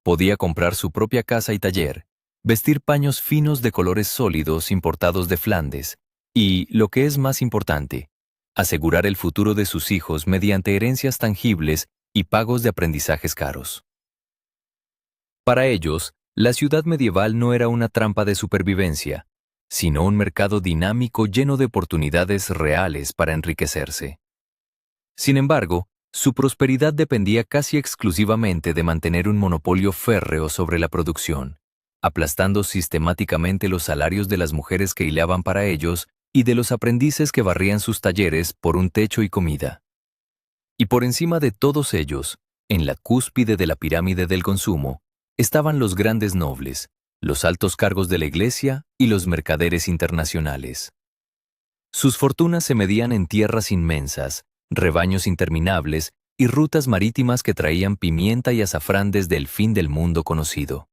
Podía comprar su propia casa y taller, vestir paños finos de colores sólidos importados de Flandes y, lo que es más importante, asegurar el futuro de sus hijos mediante herencias tangibles y pagos de aprendizajes caros. Para ellos, la ciudad medieval no era una trampa de supervivencia, sino un mercado dinámico lleno de oportunidades reales para enriquecerse. Sin embargo, su prosperidad dependía casi exclusivamente de mantener un monopolio férreo sobre la producción, aplastando sistemáticamente los salarios de las mujeres que hilaban para ellos y de los aprendices que barrían sus talleres por un techo y comida. Y por encima de todos ellos, en la cúspide de la pirámide del consumo, estaban los grandes nobles, los altos cargos de la iglesia y los mercaderes internacionales. Sus fortunas se medían en tierras inmensas, rebaños interminables y rutas marítimas que traían pimienta y azafrán desde el fin del mundo conocido.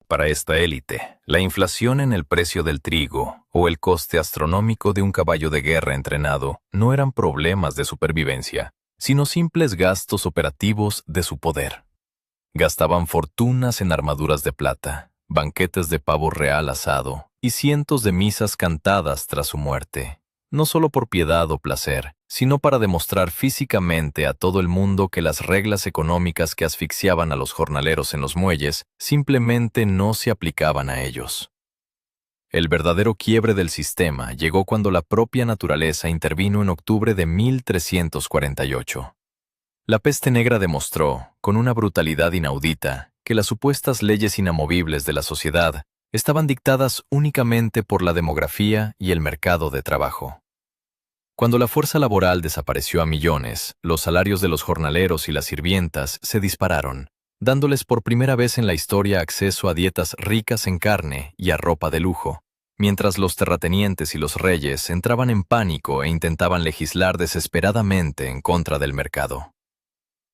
Para esta élite, la inflación en el precio del trigo o el coste astronómico de un caballo de guerra entrenado no eran problemas de supervivencia, sino simples gastos operativos de su poder. Gastaban fortunas en armaduras de plata, banquetes de pavo real asado y cientos de misas cantadas tras su muerte, no solo por piedad o placer, sino para demostrar físicamente a todo el mundo que las reglas económicas que asfixiaban a los jornaleros en los muelles simplemente no se aplicaban a ellos. El verdadero quiebre del sistema llegó cuando la propia naturaleza intervino en octubre de 1348. La peste negra demostró, con una brutalidad inaudita, que las supuestas leyes inamovibles de la sociedad estaban dictadas únicamente por la demografía y el mercado de trabajo. Cuando la fuerza laboral desapareció a millones, los salarios de los jornaleros y las sirvientas se dispararon, dándoles por primera vez en la historia acceso a dietas ricas en carne y a ropa de lujo, mientras los terratenientes y los reyes entraban en pánico e intentaban legislar desesperadamente en contra del mercado.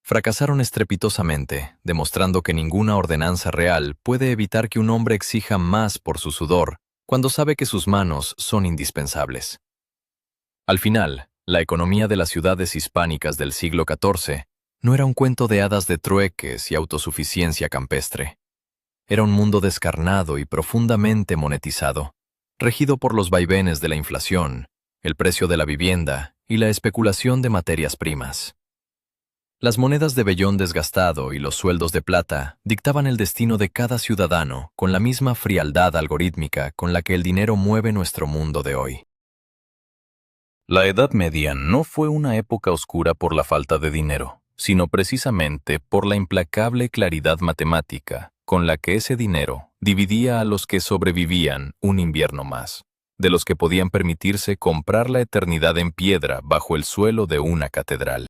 Fracasaron estrepitosamente, demostrando que ninguna ordenanza real puede evitar que un hombre exija más por su sudor cuando sabe que sus manos son indispensables. Al final, la economía de las ciudades hispánicas del siglo XIV no era un cuento de hadas de trueques y autosuficiencia campestre. Era un mundo descarnado y profundamente monetizado, regido por los vaivenes de la inflación, el precio de la vivienda y la especulación de materias primas. Las monedas de vellón desgastado y los sueldos de plata dictaban el destino de cada ciudadano con la misma frialdad algorítmica con la que el dinero mueve nuestro mundo de hoy. La Edad Media no fue una época oscura por la falta de dinero, sino precisamente por la implacable claridad matemática con la que ese dinero dividía a los que sobrevivían un invierno más, de los que podían permitirse comprar la eternidad en piedra bajo el suelo de una catedral.